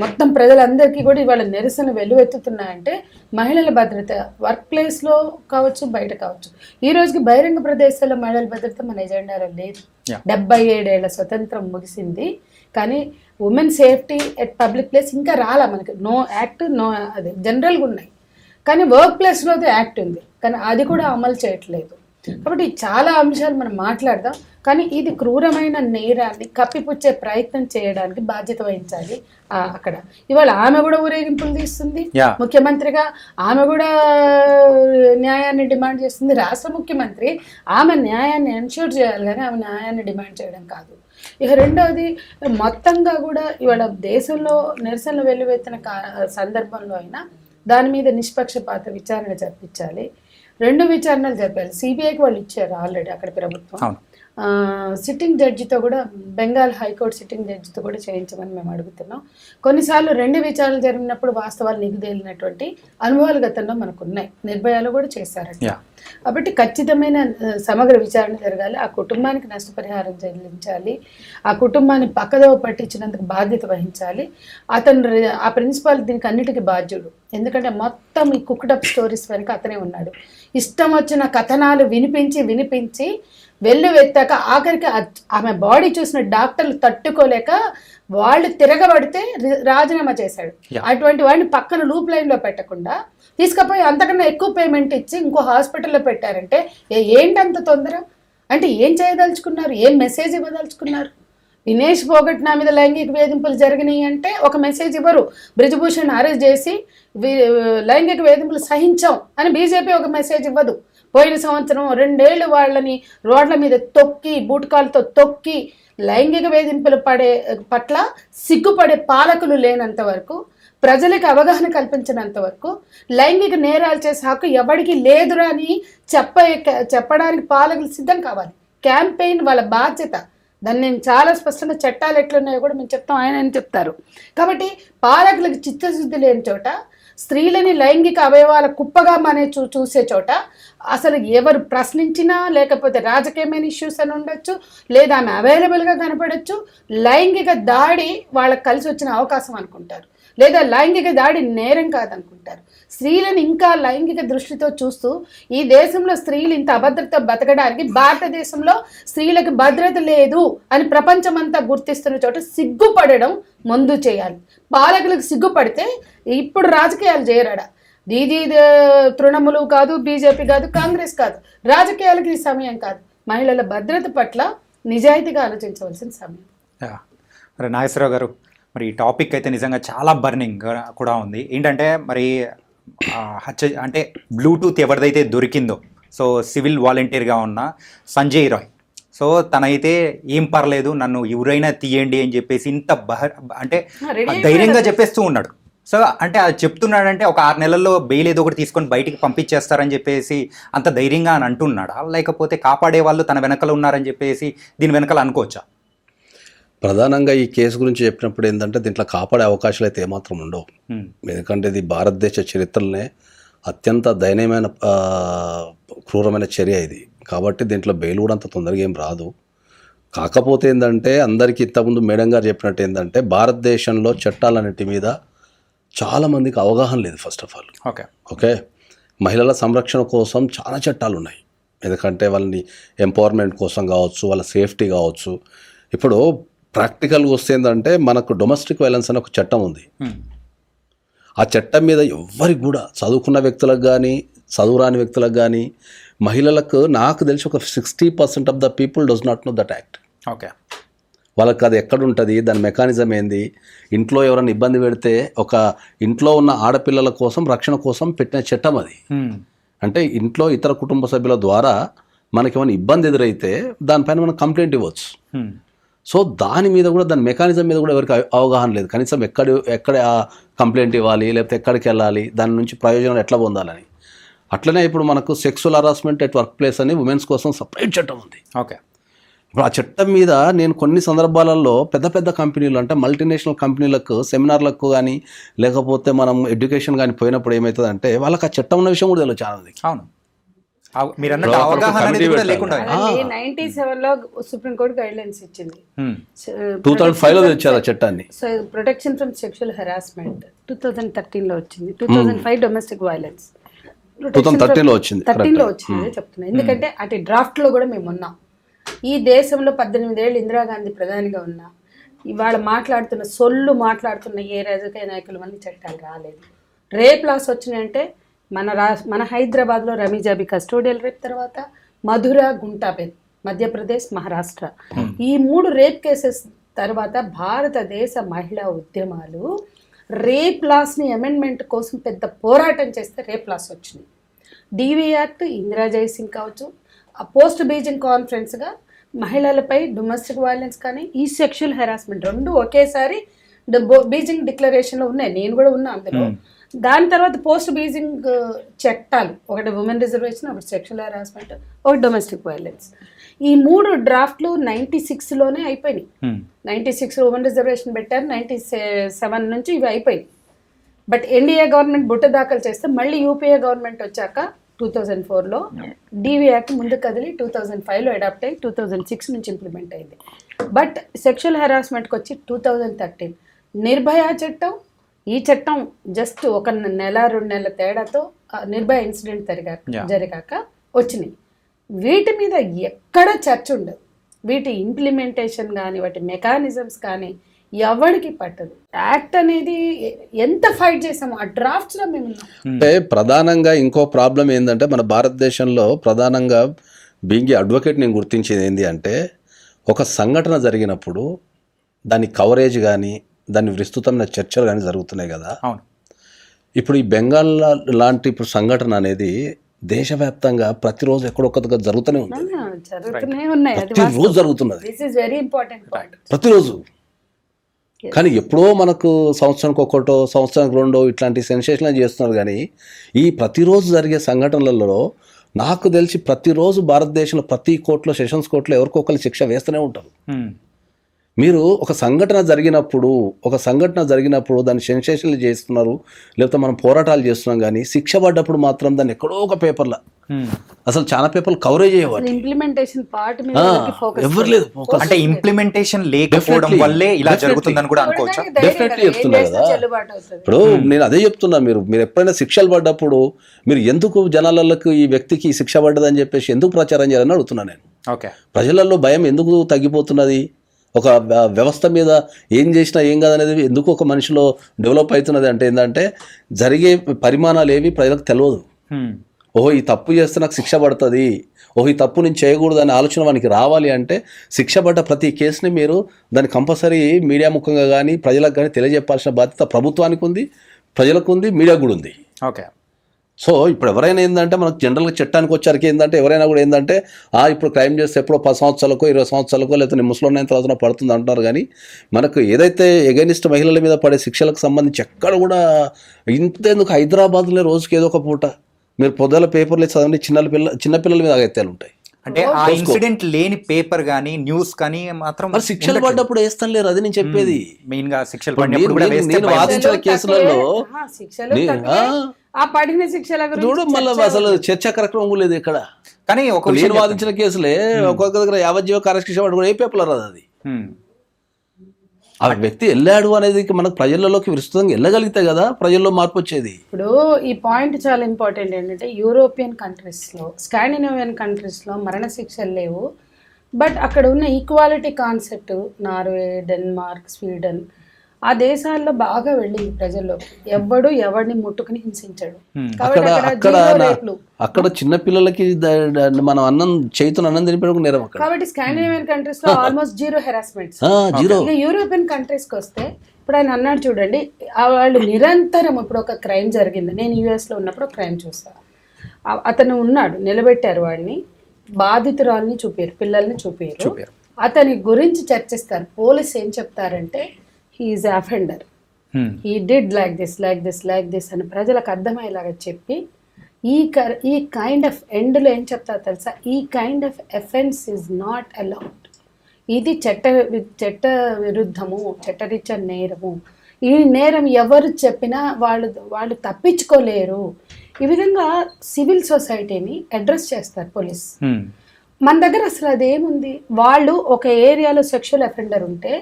మొత్తం ప్రజలందరికీ కూడా ఇవాళ నిరసన వెల్లువెత్తుతున్నాయంటే మహిళల భద్రత వర్క్ ప్లేస్లో కావచ్చు, బయట కావచ్చు. ఈ రోజుకి బహిరంగ ప్రదేశాల్లో మహిళల భద్రత మన ఎజెండాలో లేదు. 77 ఏళ్ల స్వతంత్రం ముగిసింది, కానీ women safety at public place ఇంకా రాలా మనకి. నో యాక్ట్, నో అది జనరల్గా ఉన్నాయి, కానీ వర్క్ ప్లేస్లో యాక్ట్ ఉంది, కానీ అది కూడా అమలు చేయట్లేదు. కాబట్టి చాలా అంశాలు మనం మాట్లాడదాం, కానీ ఇది క్రూరమైన నేరాన్ని కప్పిపుచ్చే ప్రయత్నం చేయడానికి బాధ్యత వహించాలి అక్కడ. ఇవాళ ఆమె కూడా ఊరేగింపులు తీస్తుంది ముఖ్యమంత్రిగా, ఆమె కూడా న్యాయాన్ని డిమాండ్ చేస్తుంది. రాష్ట్ర ముఖ్యమంత్రి ఆమె న్యాయాన్ని ఎన్ష్యూర్ చేయాలి, కానీ ఆమె న్యాయాన్ని డిమాండ్ చేయడం కాదు. ఇక రెండవది, మొత్తంగా కూడా ఇవాళ దేశంలో నిరసనలు వెల్లువెత్తిన సందర్భంలో అయినా దాని మీద నిష్పక్షపాత విచారణ జరిపించాలి. 2 విచారణలు జరిపాలి. సిబిఐకి వాళ్ళు ఇచ్చారు ఆల్రెడీ అక్కడ ప్రభుత్వం. సిట్టింగ్ జడ్జితో కూడా, బెంగాల్ హైకోర్టు సిట్టింగ్ జడ్జితో కూడా చేయించమని మేము అడుగుతున్నాం. కొన్నిసార్లు 2 విచారణలు జరిగినప్పుడు వాస్తవాలు నిగుదేలినటువంటి అనుభవాలు గతంలో మనకు ఉన్నాయి. నిర్భయాలు కూడా చేశారంట. కాబట్టి ఖచ్చితమైన సమగ్ర విచారణ జరగాలి. ఆ కుటుంబానికి నష్టపరిహారం చెల్లించాలి. ఆ కుటుంబాన్ని పక్కదోవ పట్టించినందుకు బాధ్యత వహించాలి. ఆ ప్రిన్సిపాల్ దీనికి అన్నిటికీ బాధ్యుడు. ఎందుకంటే మొత్తం ఈ కుక్డప్ స్టోరీస్ వెనక అతనే ఉన్నాడు. ఇష్టం వచ్చిన కథనాలు వినిపించి వెల్లువెత్తాక ఆఖరికి ఆమె బాడీ చూసిన డాక్టర్లు తట్టుకోలేక వాళ్ళు తిరగబడితే రాజీనామా చేశాడు. అటువంటి వాడిని పక్కన లూప్ లైన్లో పెట్టకుండా తీసుకుపోయి అంతకన్నా ఎక్కువ పేమెంట్ ఇచ్చి ఇంకో హాస్పిటల్లో పెట్టారంటే ఏంటంత తొందర? అంటే ఏం చేయదలుచుకున్నారు? ఏం మెసేజ్ ఇవ్వదలుచుకున్నారు? వినేష్ పోగట్ నా మీద లైంగిక వేధింపులు జరిగినాయి అంటే ఒక మెసేజ్ ఇవ్వరు. బ్రిజ్భూషణ్ అరెస్ట్ చేసి లైంగిక వేధింపులు సహించాం అని బీజేపీ ఒక మెసేజ్ ఇవ్వదు. పోయిన సంవత్సరం 2 ఏళ్ళు వాళ్ళని రోడ్ల మీద తొక్కి, బూటకాలతో తొక్కి లైంగిక వేధింపులు పట్ల సిగ్గుపడే పాలకులు లేనంత వరకు, ప్రజలకు అవగాహన కల్పించినంత వరకు లైంగిక నేరాలు చేసే హక్కు ఎవరికి లేదురా అని చెప్పడానికి పాలకులు సిద్ధం కావాలి. క్యాంపెయిన్ వాళ్ళ బాధ్యత. దాన్ని నేను చాలా స్పష్టంగా చట్టాలు ఎట్లున్నాయో కూడా మేము చెప్తాం, ఆయన చెప్తారు. కాబట్టి పాలకులకు చిత్తశుద్ధి లేని చోట, స్త్రీలని లైంగిక అవయవాల కుప్పగా చూసే చోట అసలు ఎవరు ప్రశ్నించినా, లేకపోతే రాజకీయమైన ఇష్యూస్ అని ఉండొచ్చు, లేదా ఆమె అవైలబుల్గా కనపడచ్చు, లైంగిక దాడి వాళ్ళకి కలిసి వచ్చిన అవకాశం అనుకుంటారు, లేదా లైంగిక దాడి నేరం కాదనుకుంటారు. స్త్రీలను ఇంకా లైంగిక దృష్టితో చూస్తూ ఈ దేశంలో స్త్రీలు ఇంత అభద్రత బతకడానికి, భారతదేశంలో స్త్రీలకు భద్రత లేదు అని ప్రపంచమంతా గుర్తిస్తున్న చోట సిగ్గుపడడం ముందు చేయాలి. పాలకులకు సిగ్గుపడితే ఇప్పుడు రాజకీయాలు చేయరాడా? ఇది తృణములు కాదు, బీజేపీ కాదు, కాంగ్రెస్ కాదు, రాజకీయాలకి ఈ సమయం కాదు. మహిళల భద్రత పట్ల నిజాయితీగా ఆలోచించవలసిన సమయం. మరి నాగేశ్వరరావు గారు, మరి ఈ టాపిక్ అయితే నిజంగా చాలా బర్నింగ్ కూడా ఉంది. ఏంటంటే మరి అంటే బ్లూటూత్ ఎవరిదైతే దొరికిందో, సో సివిల్ వాలంటీర్గా ఉన్న సంజయ్ రాయ్, సో తనైతే ఏం పర్లేదు నన్ను ఎవరైనా తీయండి అని చెప్పేసి ఇంత అంటే ధైర్యంగా చెప్పేస్తూ ఉన్నాడు. సో అంటే అది చెప్తున్నాడంటే ఒక 6 నెలల్లో బెయిల్ ఏదో ఒకటి తీసుకొని బయటికి పంపించేస్తారని చెప్పేసి అంత ధైర్యంగా అని అంటున్నాడా, లేకపోతే కాపాడే వాళ్ళు తన వెనకాల ఉన్నారని చెప్పేసి దీని వెనకాల అనుకోవచ్చా? ప్రధానంగా ఈ కేసు గురించి చెప్పినప్పుడు ఏంటంటే దీంట్లో కాపాడే అవకాశాలు అయితే ఏమాత్రం ఉండవు. ఎందుకంటే ఇది భారతదేశ చరిత్రలోనే అత్యంత దయనీయమైన క్రూరమైన చర్య ఇది. కాబట్టి దీంట్లో బెయిల్ కూడా అంత తొందరగా ఏం రాదు. కాకపోతే ఏంటంటే అందరికీ ఇంతకుముందు మేడం గారు చెప్పినట్టు ఏంటంటే భారతదేశంలో చట్టాలన్నిటి మీద చాలామందికి అవగాహన లేదు. ఫస్ట్ ఆఫ్ ఆల్ ఓకే, మహిళల సంరక్షణ కోసం చాలా చట్టాలు ఉన్నాయి. ఎందుకంటే వాళ్ళని ఎంపవర్మెంట్ కోసం కావచ్చు, వాళ్ళ సేఫ్టీ కావచ్చు. ఇప్పుడు ప్రాక్టికల్గా వస్తే ఏంటంటే మనకు డొమెస్టిక్ వైలెన్స్ అనే ఒక చట్టం ఉంది. ఆ చట్టం మీద ఎవ్వరికి కూడా, చదువుకున్న వ్యక్తులకు కానీ చదువురాని వ్యక్తులకు కానీ, మహిళలకు నాకు తెలిసి ఒక 60% of the people does not know that act. Okay, వాళ్ళకి అది ఎక్కడుంటుంది, దాని మెకానిజం ఏంది, ఇంట్లో ఎవరైనా ఇబ్బంది పెడితే ఒక ఇంట్లో ఉన్న ఆడపిల్లల కోసం రక్షణ కోసం పెట్టిన చట్టం అది. అంటే ఇంట్లో ఇతర కుటుంబ సభ్యుల ద్వారా మనకి ఏమైనా ఇబ్బంది ఎదురైతే దానిపైన మనం కంప్లైంట్ ఇవ్వచ్చు. సో దాని మీద కూడా, దాని మెకానిజం మీద కూడా ఎవరికి అవగాహన లేదు. కనీసం ఎక్కడ కంప్లైంట్ ఇవ్వాలి, లేకపోతే ఎక్కడికి వెళ్ళాలి, దాని నుంచి ప్రయోజనాలు ఎట్లా పొందాలని. అట్లనే ఇప్పుడు మనకు sexual harassment at work place అని ఉమెన్స్ కోసం సపరేట్ చట్టం ఉంది. ఓకే, ఇప్పుడు ఆ చట్టం మీద నేను కొన్ని సందర్భాలలో పెద్ద పెద్ద కంపెనీలు అంటే మల్టీనేషనల్ కంపెనీలకు సెమినార్లకు కానీ లేకపోతే మనం ఎడ్యుకేషన్ కానీ పోయినప్పుడు ఏమవుతుందంటే వాళ్ళకి ఆ చట్టం ఉన్న విషయం కూడా తెలియదు చాలా మందికి. అవును, మీరు అన్నట్టు అవగాహన అనేది కూడా లేకుండా 97 లో సుప్రీంకోర్టు గైడ్ లైన్స్ ఇచ్చింది. 2005లో తెచ్చారు ఆ చట్టాన్ని. ప్రొటెక్షన్ ఫ్రమ్ సెక్షువల్ హెరాస్మెంట్ 2013 లో వచ్చింది. 2005 డొమెస్టిక్ వైలెన్స్ 2013 లో వచ్చింది. 13 లో వచ్చింది చెప్తున్నా. ఎందుకంటే అటు డ్రాఫ్ట్ లో కూడా మేము ఉన్నాం. ఈ దేశంలో 18 ఏళ్ళు ఇందిరాగాంధీ ప్రధానిగా ఉన్నా ఇవాళ మాట్లాడుతున్న ఏ రాజకీయ నాయకుల వల్ల చట్టాలు రాలేదు. రేప్ లాస్ వచ్చినాయంటే మన హైదరాబాద్లో రమీజాబీ కస్టోడియల్ రేప్, తర్వాత మధుర, గుంటాబెన్ మధ్యప్రదేశ్, మహారాష్ట్ర, ఈ 3 రేప్ కేసెస్ తర్వాత భారతదేశ మహిళా ఉద్యమాలు రేప్ లాస్ని అమెండ్మెంట్ కోసం పెద్ద పోరాటం చేస్తే రేప్ లాస్ వచ్చినాయి. డివి యాక్ట్, ఇందిరా జైసింగ్ కావచ్చు, ఆ పోస్ట్ బీజింగ్ కాన్ఫరెన్స్గా మహిళలపై డొమెస్టిక్ వైలెన్స్ కానీ ఈ సెక్షువల్ హెరాస్మెంట్ 2 ఒకేసారి బీజింగ్ డిక్లరేషన్లో ఉన్నాయి. నేను కూడా ఉన్నా అందులో. దాని తర్వాత పోస్ట్ బీజింగ్ చట్టాలు, ఒకటి ఉమెన్ రిజర్వేషన్, ఒకటి సెక్షువల్ హెరాస్మెంట్, ఒకటి డొమెస్టిక్ వైలెన్స్. ఈ 3 డ్రాఫ్ట్లు 96లోనే అయిపోయినాయి. 96లో ఉమెన్ రిజర్వేషన్ పెట్టారు, 97 నుంచి ఇవి అయిపోయినాయి. బట్ ఎన్డీఏ గవర్నమెంట్ బుట్ట దాఖలు చేస్తే మళ్ళీ యూపీఏ గవర్నమెంట్ వచ్చాక 2004లో డివి యాక్ట్ ముందు కదిలి 2005లో అడాప్ట్ అయ్యి 2006 నుంచి ఇంప్లిమెంట్ అయింది. బట్ సెక్షువల్ హెరాస్మెంట్కి వచ్చి 2013 నిర్భయ చట్టం. ఈ చట్టం జస్ట్ 1 నెల 2 నెలల తేడాతో నిర్భయ ఇన్సిడెంట్ జరిగాక వచ్చినాయి. వీటి మీద ఎక్కడ చర్చ ఉండదు. వీటి ఇంప్లిమెంటేషన్ కానీ వాటి మెకానిజమ్స్ కానీ ఎవరికి పట్టదు. యాక్ట్ అనేది ఎంత ఫైట్ చేసామో ఆ డ్రాఫ్ట్స్లో మేము ఉన్నాం. అంటే ప్రధానంగా ఇంకో ప్రాబ్లం ఏంటంటే మన భారతదేశంలో ప్రధానంగా బీయింగ్ అడ్వకేట్ నేను గుర్తించేది ఏంటి అంటే ఒక సంఘటన జరిగినప్పుడు దాని కవరేజ్ కానీ దాని విస్తృతమైన చర్చలు కానీ జరుగుతున్నాయి కదా. అవును, ఇప్పుడు ఈ బెంగాల్ లాంటి ఇప్పుడు సంఘటన అనేది దేశవ్యాప్తంగా ప్రతిరోజు ఎక్కడొక్క జరుగుతూనే ఉంది. ప్రతిరోజు జరుగుతున్నది, వెరీ ఇంపార్టెంట్ పాయింట్. ప్రతిరోజు. కానీ ఎప్పుడో మనకు సంవత్సరానికి ఒకటో సంవత్సరానికి రెండో ఇట్లాంటి సెన్సేషన్ చేస్తున్నారు. కానీ ఈ ప్రతిరోజు జరిగే సంఘటనలలో నాకు తెలిసి ప్రతిరోజు భారతదేశంలో ప్రతి కోర్టులో, సెషన్స్ కోర్టులో ఎవరికొకరు శిక్ష వేస్తూనే ఉంటారు. మీరు ఒక సంఘటన జరిగినప్పుడు దాన్ని సెన్సేషన్లు చేస్తున్నారు, లేకపోతే మనం పోరాటాలు చేస్తున్నాం. కానీ శిక్ష పడ్డప్పుడు మాత్రం దాన్ని ఎక్కడో ఒక పేపర్లో, అసలు చాలా పేపర్లు కవరేజ్ అయ్యేవాళ్ళు. ఇంప్లిమెంటేషన్ పార్ట్ మీద ఎవరు లేదు. అంటే ఇంప్లిమెంటేషన్ లేకపోవడం వల్లే ఇలా జరుగుతుందని కూడా అనుకోవచ్చా? డెఫినెట్లీ చెప్తున్నా కదా. ఇప్పుడు నేను అదే చెప్తున్నా, మీరు ఎప్పుడైనా శిక్షలు పడ్డప్పుడు మీరు ఎందుకు జనాలకు ఈ వ్యక్తికి శిక్ష పడ్డదని చెప్పేసి ఎందుకు ప్రచారం చేయాలని అడుగుతున్నా నేను. ఓకే, ప్రజలలో భయం ఎందుకు తగ్గిపోతున్నది? ఒక వ్యవస్థ మీద ఏం చేసినా ఏం కాదనేది ఎందుకు ఒక మనిషిలో డెవలప్ అవుతున్నది అంటే ఏంటంటే జరిగే పరిమాణాలు ఏవి ప్రజలకు తెలియదు. ఓహో ఈ తప్పు చేస్తే నాకు శిక్ష పడుతుంది, ఓహో ఈ తప్పు నేను చేయకూడదు అనే ఆలోచన వానికి రావాలి అంటే శిక్ష పడ్డ ప్రతి కేసుని మీరు దాన్ని కంపల్సరీ మీడియా ముఖంగా కానీ ప్రజలకు కానీ తెలియజెప్పాల్సిన బాధ్యత ప్రభుత్వానికి ఉంది, ప్రజలకు ఉంది, మీడియాకు కూడా ఉంది. ఓకే. సో ఇప్పుడు ఎవరైనా ఏంటంటే మనకు జనరల్గా చట్టానికి వచ్చరికి ఏంటంటే ఎవరైనా కూడా ఏంటంటే ఇప్పుడు క్రైమ్ చేస్తే ఎప్పుడో 10 సంవత్సరాలకో 20 సంవత్సరాలకో లేకపోతే నేను ముసలిన తర్వాత పడుతుంది అంటున్నారు. కానీ మనకు ఏదైతే ఎగైనిస్ట్ మహిళల మీద పడే శిక్షలకు సంబంధించి ఎక్కడ కూడా ఇంతేందుకు హైదరాబాద్లో రోజుకి ఏదో ఒక పూట మీరు పొద్దుల పేపర్లు చదవండి, చిన్నపిల్లల మీద అగత్యాలు ఉంటాయి. అంటే ఆ ఇన్సిడెంట్ లేని పేపర్ కానీ న్యూస్ కానీ మాత్రం శిక్షలు పడ్డప్పుడు వేస్తాను లేరు. అది నేను చెప్పేది. మెయిన్ గా శిక్షలు పడినప్పుడు కూడా నేను వాదించిన కేసులలో పడిన శిక్షల చూడు మళ్ళీ అసలు చర్చా కార్యక్రమం లేదు ఇక్కడ. కానీ ఒక నేను వాదించిన కేసులే ఒక్కొక్క దగ్గర యావజ్జీవ కారశిక్ష పట్టుకుని ఏ పేపర్లో రాదు. అది ఆ వ్యక్తి వెళ్ళాడు అనేది మనకు ప్రజలలోకి విస్తృతంగా వెళ్ళగలిగితే కదా ప్రజల్లో మార్పు వచ్చేది. ఇప్పుడు ఈ పాయింట్ చాలా ఇంపార్టెంట్ ఏంటంటే యూరోపియన్ కంట్రీస్లో, స్కాండినేవియన్ కంట్రీస్లో మరణశిక్షలు లేవు. బట్ అక్కడ ఉన్న equality concept Norway, Denmark, Sweden ఆ దేశాల్లో బాగా వెళ్ళింది ప్రజల్లోకి. ఎవడిని ముట్టుకుని హింసించాడు. అక్కడ చిన్న పిల్లలకి మనం అన్నం చేతున్న అన్నం తినిపించడం నేరం అక్కడ. కాబట్టి స్కాండినేవియన్ కంట్రీస్ లో almost zero harassments. European countries కి వస్తే ఇప్పుడు ఆయన అన్నాడు చూడండి, వాళ్ళు నిరంతరం ఇప్పుడు ఒక క్రైమ్ జరిగింది. నేను యుఎస్ లో ఉన్నప్పుడు క్రైమ్ చూస్తాను. అతను ఉన్నాడు, నిలబెట్టారు వాడిని, బాధితురాలని చూపారు, పిల్లల్ని చూపారు, అతని గురించి చర్చిస్తారు. పోలీస్ ఏం చెప్తారంటే he is offender, he did like this అని ప్రజలకు అర్థమయ్యేలాగా చెప్పి ఈ కైండ్ ఆఫ్ ఎండ్లో ఏం చెప్తారు తెలుసా, ఈ kind of offence is not allowed. ఇది చట్ట విరుద్ధము, చట్టరీత్యా నేరము. ఈ నేరం ఎవరు చెప్పినా వాళ్ళు తప్పించుకోలేరు. ఈ విధంగా సివిల్ సొసైటీని అడ్రస్ చేస్తారు పోలీస్. మన దగ్గర అసలు అదేముంది? వాళ్ళు ఒక ఏరియాలో సెక్షువల్ అఫెండర్ ఉంటే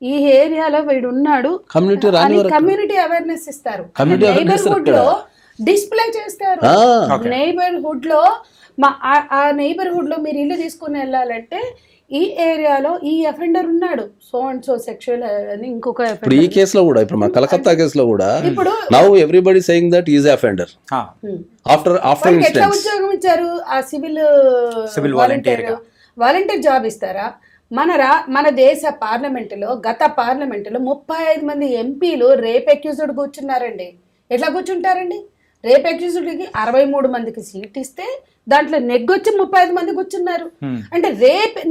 ఈ ఏరియాలో వీడు ఉన్నాడు కమ్యూనిటీ అవేర్నెస్ ఇస్తారు, నైబర్హుడ్ లో డిస్ప్లే చేస్తారు. నైబర్హుడ్ లో ఆ నైబర్హుడ్ లో మీరు ఇల్లు తీసుకుని వెళ్ళాలంటే ఈ ఏరియాలో ఈ అఫెండర్ ఉన్నాడు, సో అండ్ సో సెక్షువల్ అని ఇంకొక ఇప్పుడు ఈ కేసులో కూడా, ఇప్పుడు మన కలకత్తా కేసులో కూడా now everybody saying that is offender after ఎట్లా ఉద్యోగం ఇచ్చారు? ఆ సివిల్ వాలంటీర్ జాబ్ ఇస్తారా? మన దేశ పార్లమెంటులో, గత పార్లమెంటులో 35 మంది ఎంపీలు రేప్ అక్యూజ్డ్ కూర్చున్నారండి. ఎట్లా కూర్చుంటారండి? రేప్ అక్యూజ్డ్కి 63 మందికి సీట్ ఇస్తే దాంట్లో నెగ్గొచ్చి 35 మంది కూర్చున్నారు. అంటే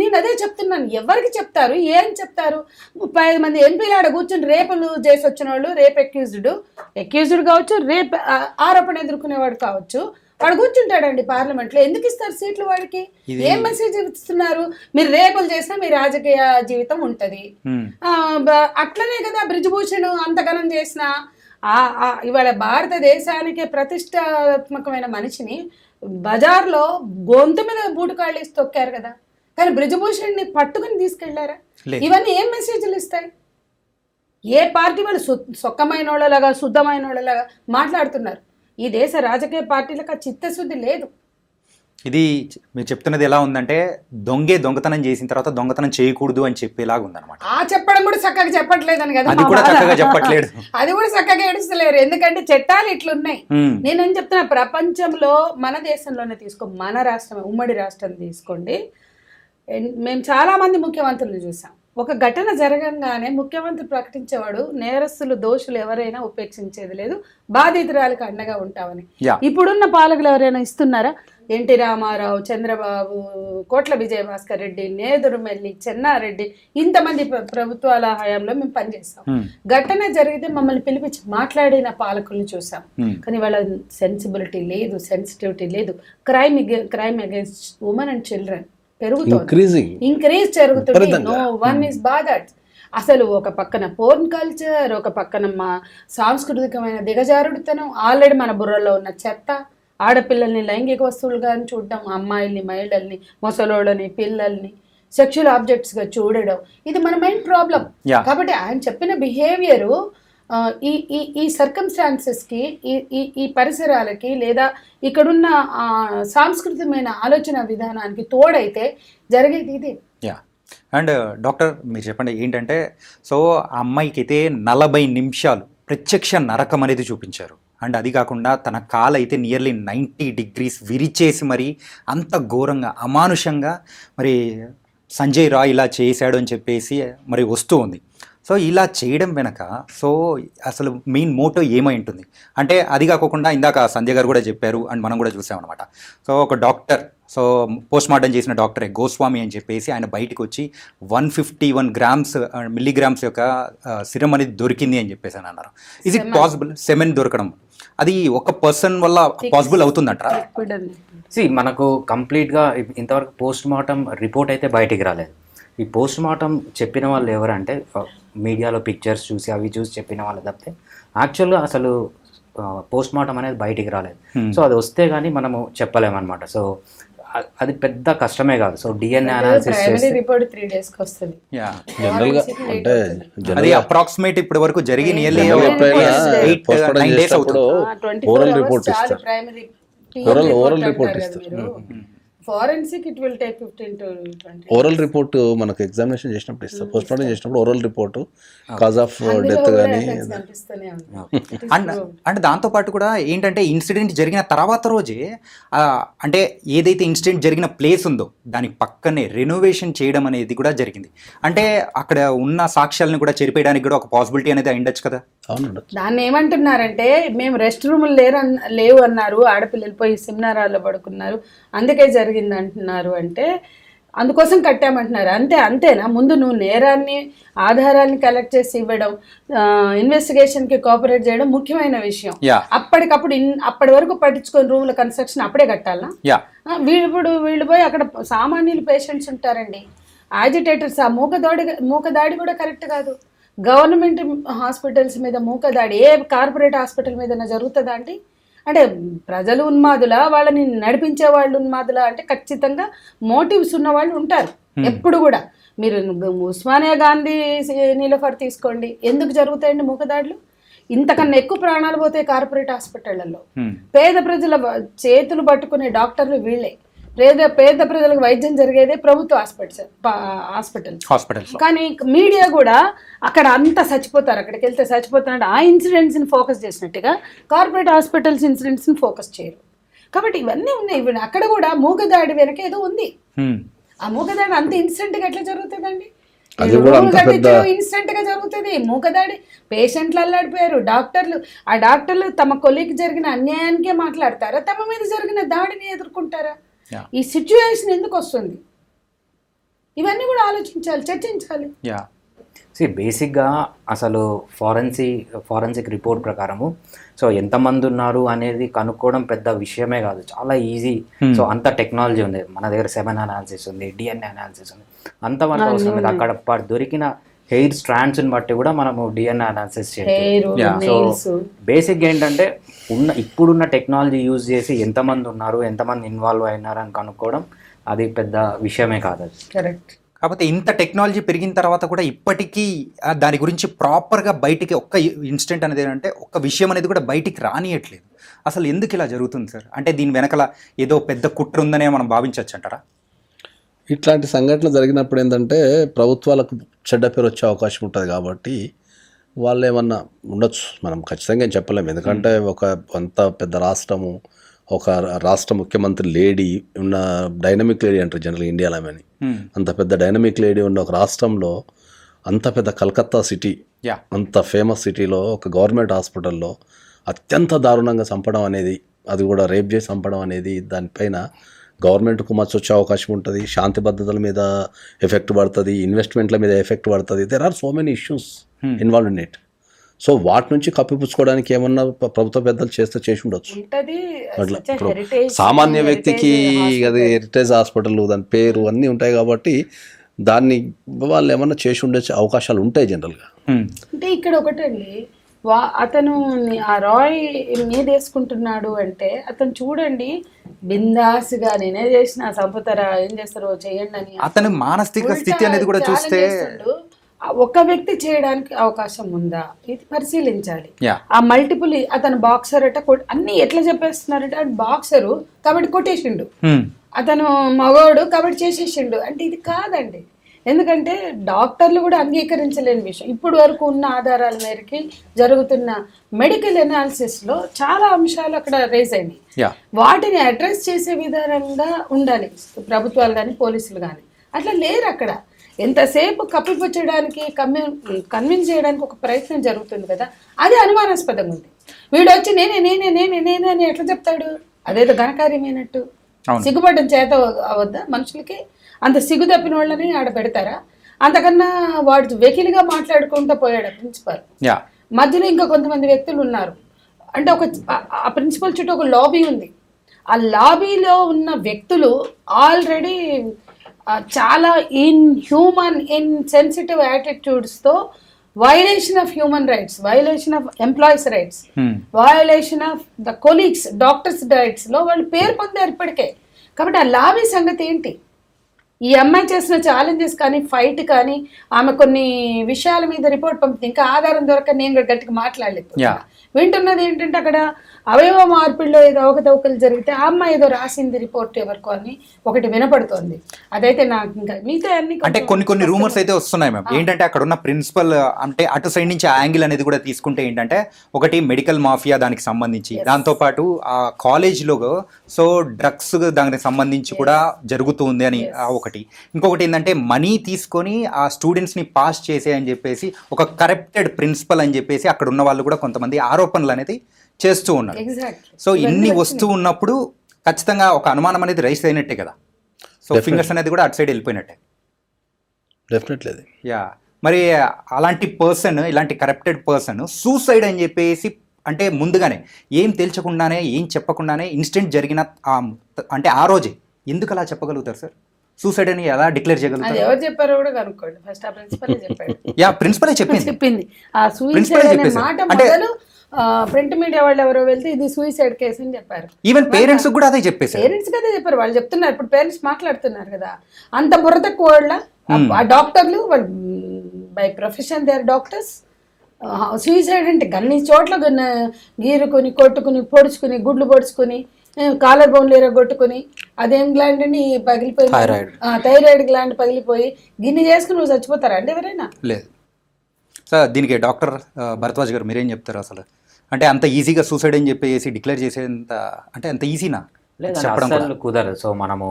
నేను అదే చెప్తున్నాను, ఎవరికి చెప్తారు, ఏం చెప్తారు? 35 మంది ఎంపీలు ఆడ కూర్చుని రేపులు చేసి వచ్చిన వాళ్ళు, రేప్ అక్యూజ్డ్ కావచ్చు, రేప్ ఆరోపణ ఎదుర్కొనేవాడు కావచ్చు, వాడు కూర్చుంటాడండి పార్లమెంట్ లో. ఎందుకు ఇస్తారు సీట్లు వాడికి? ఏం మెసేజ్ ఇస్తున్నారు? మీరు రేపులు చేసినా మీ రాజకీయ జీవితం ఉంటది. అట్లనే కదా బ్రిజ్భూషణ్ అంతగనం చేసిన ఇవాళ భారతదేశానికి ప్రతిష్టాత్మకమైన మనిషిని బజార్లో గొంతు మీద బూటుకాళ్ళు ఇసి తొక్కారు కదా, కానీ బ్రిజ్భూషణ్ని పట్టుకుని తీసుకెళ్లారా? ఇవన్నీ ఏం మెసేజ్లు ఇస్తాయి? ఏ పార్టీ వాళ్ళు సొక్కమైన వాళ్ళలాగా, శుద్ధమైన వాళ్ళలాగా మాట్లాడుతున్నారు? ఈ దేశ రాజకీయ పార్టీలకు చిత్తశుద్ధి లేదు. ఇది మీరు చెప్తున్నది ఎలా ఉందంటే, దొంగతనం చేసిన తర్వాత దొంగతనం చేయకూడదు అని చెప్పేలాగా ఉందన్నమాట. చెప్పడం కూడా చక్కగా చెప్పట్లేదని కదా, అది కూడా చక్కగా చెప్పట్లేదు, అది కూడా చక్కగా ఏడుస్తలేరు. ఎందుకంటే చట్టాలు ఇట్లున్నాయి. నేనేం చెప్తున్నా, ప్రపంచంలో మన దేశంలోనే తీసుకో, మన రాష్ట్రం, ఉమ్మడి రాష్ట్రం తీసుకోండి. మేము చాలా మంది ముఖ్యమంత్రులు చూసాం. ఒక ఘటన జరగంగానే ముఖ్యమంత్రి ప్రకటించేవాడు, నేరస్తులు దోషులు ఎవరైనా ఉపేక్షించేది లేదు, బాధితురాలకు అండగా ఉంటామని. ఇప్పుడున్న పాలకులు ఎవరైనా ఇస్తున్నారా? ఎన్టీ రామారావు, చంద్రబాబు, కోట్ల విజయభాస్కర్ రెడ్డి, నేదురుమెల్లి, చెన్నారెడ్డి, ఇంతమంది ప్రభుత్వాల హయాంలో మేము పనిచేస్తాం. ఘటన జరిగితే మమ్మల్ని పిలిపించి మాట్లాడిన పాలకుల్ని చూసాం. కానీ వాళ్ళ సెన్సిబిలిటీ లేదు, సెన్సిటివిటీ లేదు. Crime against women and children increase జరుగుతుంది. No one is bothered. అసలు ఒక పక్కన పోర్న్ కల్చర్, ఒక పక్కన మా సాంస్కృతికమైన దిగజారుడుతనం, ఆల్రెడీ మన బుర్రలో ఉన్న చెత్త, ఆడపిల్లల్ని లైంగిక వస్తువులుగా చూడడం, అమ్మాయిల్ని, మహిళల్ని, ముసలోళ్ళని, పిల్లల్ని సెక్షువల్ ఆబ్జెక్ట్స్ గా చూడడం, ఇది మన మైండ్ ప్రాబ్లం. కాబట్టి ఆయన చెప్పిన బిహేవియరు ఈ సర్కమ్స్టాన్సెస్కి, ఈ పరిసరాలకి, లేదా ఇక్కడున్న సాంస్కృతికమైన ఆలోచన విధానానికి తోడైతే జరిగేది ఇదే. అండ్ డాక్టర్ మీరు చెప్పండి ఏంటంటే, సో ఆ అమ్మాయికి అయితే 40 నిమిషాలు ప్రత్యక్ష నరకం అనేది చూపించారు. అండ్ అది కాకుండా తన కాలు అయితే నియర్లీ 90 degrees విరిచేసి మరి అంత ఘోరంగా అమానుషంగా మరి సంజయ్ రాయ్ ఇలా చేశాడు అని చెప్పేసి మరి వస్తూ ఉంది. సో ఇలా చేయడం వెనక సో అసలు మెయిన్ మోటో ఏమై ఉంటుంది అంటే, అది కాకుండా ఇందాక సంజయ్ గారు కూడా చెప్పారు అండ్ మనం కూడా చూసామన్నమాట. సో ఒక డాక్టర్, సో పోస్ట్ మార్టం చేసిన డాక్టరే గోస్వామి అని చెప్పేసి ఆయన బయటకు వచ్చి 151 మిల్లీగ్రామ్స్ యొక్క సిరం అనేది దొరికింది అని చెప్పేసి అని అన్నారు. Is it possible? సెమెన్ దొరకడం అది ఒక పర్సన్ వల్ల పాసిబుల్ అవుతుందంటారా? మనకు కంప్లీట్గా ఇంతవరకు పోస్ట్ మార్టం రిపోర్ట్ అయితే బయటికి రాలేదు. ఈ పోస్ట్ మార్టం చెప్పిన వాళ్ళు ఎవరంటే మీడియాలో పిక్చర్స్ చూసి అవి చూసి చెప్పిన వాళ్ళు తప్పితే యాక్చువల్గా అసలు పోస్ట్ మార్టం అనేది బయటికి రాలేదు. సో అది వస్తే కానీ మనము చెప్పలేమన్నమాట. సో అది పెద్ద కష్టమే కాదు. So DNA analysis report 3 days కి వస్తుంది. జనరల్గా అంటే అది అప్రాక్సిమేట్ ఇప్పటి వరకు జరిగి నియర్లీ 8-9 days అవుతుంది. ఓరల్ రిపోర్ట్ ఇస్తారు. ఓరల్ రిపోర్ట్ ఇస్తారు. Forensic it will take 15 to 20. Oral report మనకు ఎగ్జామినేషన్ చేసినప్పుడు ఇస్తారు. పోస్ట్ మార్టం చేసినప్పుడు oral report cause of death కానీ. అండ్ దాంతోపాటు కూడా ఏంటంటే ఇన్సిడెంట్ జరిగిన తర్వాత రోజే అంటే ఏదైతే ఇన్సిడెంట్ జరిగిన ప్లేస్ ఉందో దానికి పక్కనే రెనోవేషన్ చేయడం అనేది కూడా జరిగింది. అంటే అక్కడ ఉన్న సాక్ష్యాలను కూడా చెరిపేయడానికి కూడా ఒక పాసిబిలిటీ అనేది ఉండొచ్చు కదా. దాన్ని ఏమంటున్నారంటే, మేము రెస్ట్ రూములు లేవు అన్నారు, ఆడపిల్లలు పోయి సెమినారాల్లో పడుకున్నారు, అందుకే జరిగింది అంటున్నారు. అంటే అందుకోసం కట్టామంటున్నారు. అంతేనా? ముందు నువ్వు నేరాన్ని, ఆధారాన్ని కలెక్ట్ చేసి ఇవ్వడం, ఇన్వెస్టిగేషన్కి కోఆపరేట్ చేయడం ముఖ్యమైన విషయం. అప్పటికప్పుడు అప్పటి వరకు పట్టించుకొని రూమ్ల కన్స్ట్రక్షన్ అప్పుడే కట్టాలా? వీళ్ళు పోయి అక్కడ సామాన్యులు పేషెంట్స్ ఉంటారండి, యాజిటేటర్స్, ఆ మూకదాడి కూడా కరెక్ట్ కాదు. గవర్నమెంట్ హాస్పిటల్స్ మీద మూకదాడి ఏ కార్పొరేట్ హాస్పిటల్ మీద జరుగుతుందా అండి? అంటే ప్రజలు ఉన్మాదులా, వాళ్ళని నడిపించే వాళ్ళు ఉన్మాదులా అంటే ఖచ్చితంగా మోటివ్స్ ఉన్న వాళ్ళు ఉంటారు ఎప్పుడు కూడా. మీరు ఉస్మానియా గాంధీ నీలోఫర్ తీసుకోండి, ఎందుకు జరుగుతాయండి మూకదాడులు? ఇంతకన్నా ఎక్కువ ప్రాణాలు పోతాయి కార్పొరేట్ హాస్పిటళ్లలో. పేద ప్రజల చేతులు పట్టుకునే డాక్టర్లు వీళ్ళే. పేద ప్రజలకు వైద్యం జరిగేదే ప్రభుత్వ హాస్పిటల్స్. కానీ మీడియా కూడా అక్కడ అంతా చచ్చిపోతారు, అక్కడికి వెళ్తే చచ్చిపోతున్నట్టు ఆ ఇన్సిడెంట్స్ ని ఫోకస్ చేసినట్టుగా కార్పొరేట్ హాస్పిటల్స్ ఇన్సిడెంట్స్ ని ఫోకస్ చేయరు. కాబట్టి ఇవన్నీ ఉన్నాయి. అక్కడ కూడా మూగదాడి వెనక ఏదో ఉంది. ఆ మూగదాడి అంత ఇన్సిడెంట్ గా ఎట్లా జరుగుతుందండి? ఇన్స్టెంట్ గా జరుగుతుంది మూగదాడి. పేషెంట్లు అల్లాడిపోయారు, ఆ డాక్టర్లు తమ కొలీకి జరిగిన అన్యాయానికే మాట్లాడతారా, తమ మీద జరిగిన దాడిని ఎదుర్కొంటారా? ఈ సిచ్యువేషన్ ఎందుకు వస్తుంది? ఇవన్నీ కూడా ఆలోచించాలి, చర్చించాలి. బేసిక్గా అసలు ఫారెన్సిక్ రిపోర్ట్ ప్రకారము సో ఎంతమంది ఉన్నారు అనేది కనుక్కోవడం పెద్ద విషయమే కాదు, చాలా ఈజీ. సో అంత టెక్నాలజీ ఉంది మన దగ్గర, సెమెన్ అనాలిసిస్ ఉంది, DNA అనాలిసిస్ ఉంది, అంతమంది అవసరం లేదు. అక్కడ దొరికిన హెయిర్ స్ట్రాండ్స్ని బట్టి కూడా మనము DNA అనాలిసిస్ చేయొచ్చు. సో బేసిక్గా ఏంటంటే ఇప్పుడున్న టెక్నాలజీ యూజ్ చేసి ఎంతమంది ఉన్నారు, ఎంతమంది ఇన్వాల్వ్ అయినారు అని కనుక్కోవడం అది పెద్ద విషయమే కాదు. కరెక్ట్. కాకపోతే ఇంత టెక్నాలజీ పెరిగిన తర్వాత కూడా ఇప్పటికీ దాని గురించి ప్రాపర్గా బయటికి ఒక్క ఇన్సిడెంట్ అనేది ఏంటంటే ఒక్క విషయం అనేది కూడా బయటికి రానియట్లేదు. అసలు ఎందుకు ఇలా జరుగుతుంది సార్? అంటే దీని వెనకాల ఏదో పెద్ద కుట్ర ఉందనే మనం భావించవచ్చు అంటారా? ఇట్లాంటి సంఘటనలు జరిగినప్పుడు ఏంటంటే ప్రభుత్వాలకు చెడ్డ పేరు వచ్చే అవకాశం ఉంటుంది కాబట్టి వాళ్ళు ఏమన్నా ఉండొచ్చు, మనం ఖచ్చితంగా ఏం చెప్పలేము. ఎందుకంటే అంత పెద్ద రాష్ట్రము, ఒక రాష్ట్ర ముఖ్యమంత్రి లేడీ ఉన్న డైనమిక్ లేడీ అంటారు జనరల్ ఇండియాలో అని, అంత పెద్ద డైనమిక్ లేడీ ఉన్న ఒక రాష్ట్రంలో, అంత పెద్ద కలకత్తా సిటీ, అంత ఫేమస్ సిటీలో ఒక గవర్నమెంట్ హాస్పిటల్లో అత్యంత దారుణంగా చంపడం అనేది, అది కూడా రేప్ చేసి చంపడం అనేది, దానిపైన గవర్నమెంట్కు మచ్చ వచ్చే అవకాశం ఉంటుంది, శాంతి భద్రతల మీద ఎఫెక్ట్ పడుతుంది, ఇన్వెస్ట్మెంట్ల మీద ఎఫెక్ట్ పడుతుంది. There are so many issues involve in it. So వాటి నుంచి కప్పిపుచ్చుకోవడానికి ఏమన్నా ప్రభుత్వ పెద్దలు చేసి ఉండొచ్చు. అట్లా ఇప్పుడు సామాన్య వ్యక్తికి అది హెరిటేజ్ హాస్పిటల్ దాని పేరు అన్నీ ఉంటాయి కాబట్టి దాన్ని వాళ్ళు ఏమన్నా చేసి ఉండే అవకాశాలు ఉంటాయి జనరల్గా. అంటే ఇక్కడ ఒకటండి, అతను ఆ రాయ్ మీద వేసుకుంటున్నాడు అంటే అతను చూడండి బిందాస్గా నేనే చేసిన చంపుతారా, ఏం చేస్తారో చేయండి అని. అతను మానసిక స్థితి అనేది కూడా చూస్తే ఒక వ్యక్తి చేయడానికి అవకాశం ఉందా ఇది పరిశీలించాలి. ఆ మల్టిపుల్, అతను బాక్సర్ అట, అన్ని ఎట్లా చెప్పేస్తున్నారంటే అటు బాక్సరు కాబట్టి కొట్టేసిండు, అతను మగోడు కాబట్టి చేసేసిండు అంటే ఇది కాదండి. ఎందుకంటే డాక్టర్లు కూడా అంగీకరించలేని విషయం. ఇప్పుడు వరకు ఉన్న ఆధారాల మేరకి జరుగుతున్న మెడికల్ అనాలిసిస్లో చాలా అంశాలు అక్కడ రేజ్ అయినాయి. వాటిని అడ్రస్ చేసే విధానంగా ఉండాలి ప్రభుత్వాలు కానీ పోలీసులు కానీ. అట్లా లేరు అక్కడ. ఎంతసేపు కప్పిపుచ్చడానికి కన్విన్స్ చేయడానికి ఒక ప్రయత్నం జరుగుతుంది కదా, అది అనుమానాస్పదంగా ఉంది. వీడు వచ్చి నేనే నేనే నేనే నేనే అని ఎట్లా చెప్తాడు? అదేదో ఘనకార్యమైనట్టు. సిగ్గుపడడం చేత అవద్దా మనుషులకి? అంత సిగ్గు తప్పిన వాళ్ళని ఆడ పెడతారా? అంతకన్నా వాడు వెకిలిగా మాట్లాడుకుంటూ పోయాడు ప్రిన్సిపల్. మధ్యలో ఇంకా కొంతమంది వ్యక్తులు ఉన్నారు. అంటే ఆ ప్రిన్సిపల్ చుట్టూ ఒక లాబీ ఉంది. ఆ లాబీలో ఉన్న వ్యక్తులు ఆల్రెడీ చాలా ఇన్సెన్సిటివ్ యాటిట్యూడ్స్తో violation of human rights, violation of employees rights, violation of the colleagues, doctors రైట్స్లో వాళ్ళు పేరు పొందారు ఇప్పటికే. కాబట్టి ఆ లాబీ సంగతి ఏంటి? ఈ అమ్మాయి చేసిన ఛాలెంజెస్ కానీ, ఫైట్ కానీ, ఆమె కొన్ని విషయాల మీద రిపోర్ట్ పంపింది, ఇంకా ఆధారం దొరక నేను గట్టిగా మాట్లాడలేదు. వింటున్నది ఏంటంటే అక్కడ అవయవ మార్పిడిలో ఏదో అవకతవకలు జరిగితే ఆ అమ్మాయి ఏదో రాసింది రిపోర్ట్ ఎవరికో అని ఒకటి వినపడుతోంది. అదైతే నాకు ఇంకా మిగతా అన్ని అంటే కొన్ని రూమర్స్ అయితే వస్తున్నాయి మ్యామ్. ఏంటంటే అక్కడ ఉన్న ప్రిన్సిపల్ అంటే అటు సైడ్ నుంచి ఆ యాంగిల్ అనేది కూడా తీసుకుంటే ఏంటంటే ఒకటి మెడికల్ మాఫియా దానికి సంబంధించి, దాంతోపాటు ఆ కాలేజ్లో సో డ్రగ్స్ దానికి సంబంధించి కూడా జరుగుతుంది అని ఒకటి. ఇంకొకటి ఏంటంటే మనీ తీసుకొని ఆ స్టూడెంట్స్ని పాస్ చేసే అని చెప్పేసి ఒక కరప్టెడ్ ప్రిన్సిపల్ అని చెప్పేసి అక్కడ ఉన్న వాళ్ళు కూడా కొంతమంది ఆరోపణలు అనేది చేస్తూ ఉన్నారు. సో ఇన్ని వస్తూ ఉన్నప్పుడు ఖచ్చితంగా ఒక అనుమానం అనేది రైస్ అయినట్టే కదా. సో ఫింగర్స్ అనేది కూడా అటు సైడ్ వెళ్ళిపోయినట్టే. డెఫినెట్లీ. మరి అలాంటి పర్సన్, ఇలాంటి కరప్టెడ్ పర్సన్ సూసైడ్ అని చెప్పేసి అంటే ముందుగానే ఏం తేల్చకుండానే ఏం చెప్పకుండానే ఇన్సిడెంట్ జరిగిన అంటే ఆ రోజే ఎందుకు అలా చెప్పగలుగుతారు సార్? సూసైడ్ అని ఎలా డిక్లేర్ అది చేయగలుగుతారు? ఎవరు చెప్పారో కూడా కనుక్కోండి. ఫస్ట్ ఆ ప్రిన్సిపల్ చెప్పాడు. యా, ప్రిన్సిపలే చెప్పింది. చెప్పింది ఆ Principal సూసైడ్ అనే చెప్పేశారు. మాట అంటే- మొదలు ప్రింట్ మీడియా వాళ్ళు ఎవరో వెళ్తే ఇది సూసైడ్ కేసు అని చెప్పారు. ఈవెన్ పేరెంట్స్ కూడా అదే చెప్పేశారు. పేరెంట్స్ కదా చెప్పారు, వాళ్ళు చెప్తున్నారు. ఇప్పుడు పేరెంట్స్ మాట్లాడుతున్నారు కదా, అంత బుర్ర తక్కువ వాళ్ళ ఆ డాక్టర్లు వాళ్ళు by profession they are doctors. Suicide అంటే అన్ని చోట్ల గీరుకుని కొట్టుకుని పొడుచుకుని గుడ్లు పొడుచుకుని కాలర్ బోన్లు ఎరగొట్టుకుని అదేం గ్లాండ్ అని పగిలిపోయి థైరాయిడ్ గ్లాండ్ పగిలిపోయి గిన్నె చేసుకుని నువ్వు చచ్చిపోతారా అండి ఎవరైనా? లేదు సార్, దీనికి డాక్టర్ భరద్వాజ్ గారు మీరేం చెప్తారు అసలు? అంటే అంత ఈజీగా సూసైడ్ అని చెప్పేసి డిక్లేర్ చేసేంత అంటే అంత ఈజీనా లేదు చెప్పడం కూడా? అసలు కుదరదు. సో మనము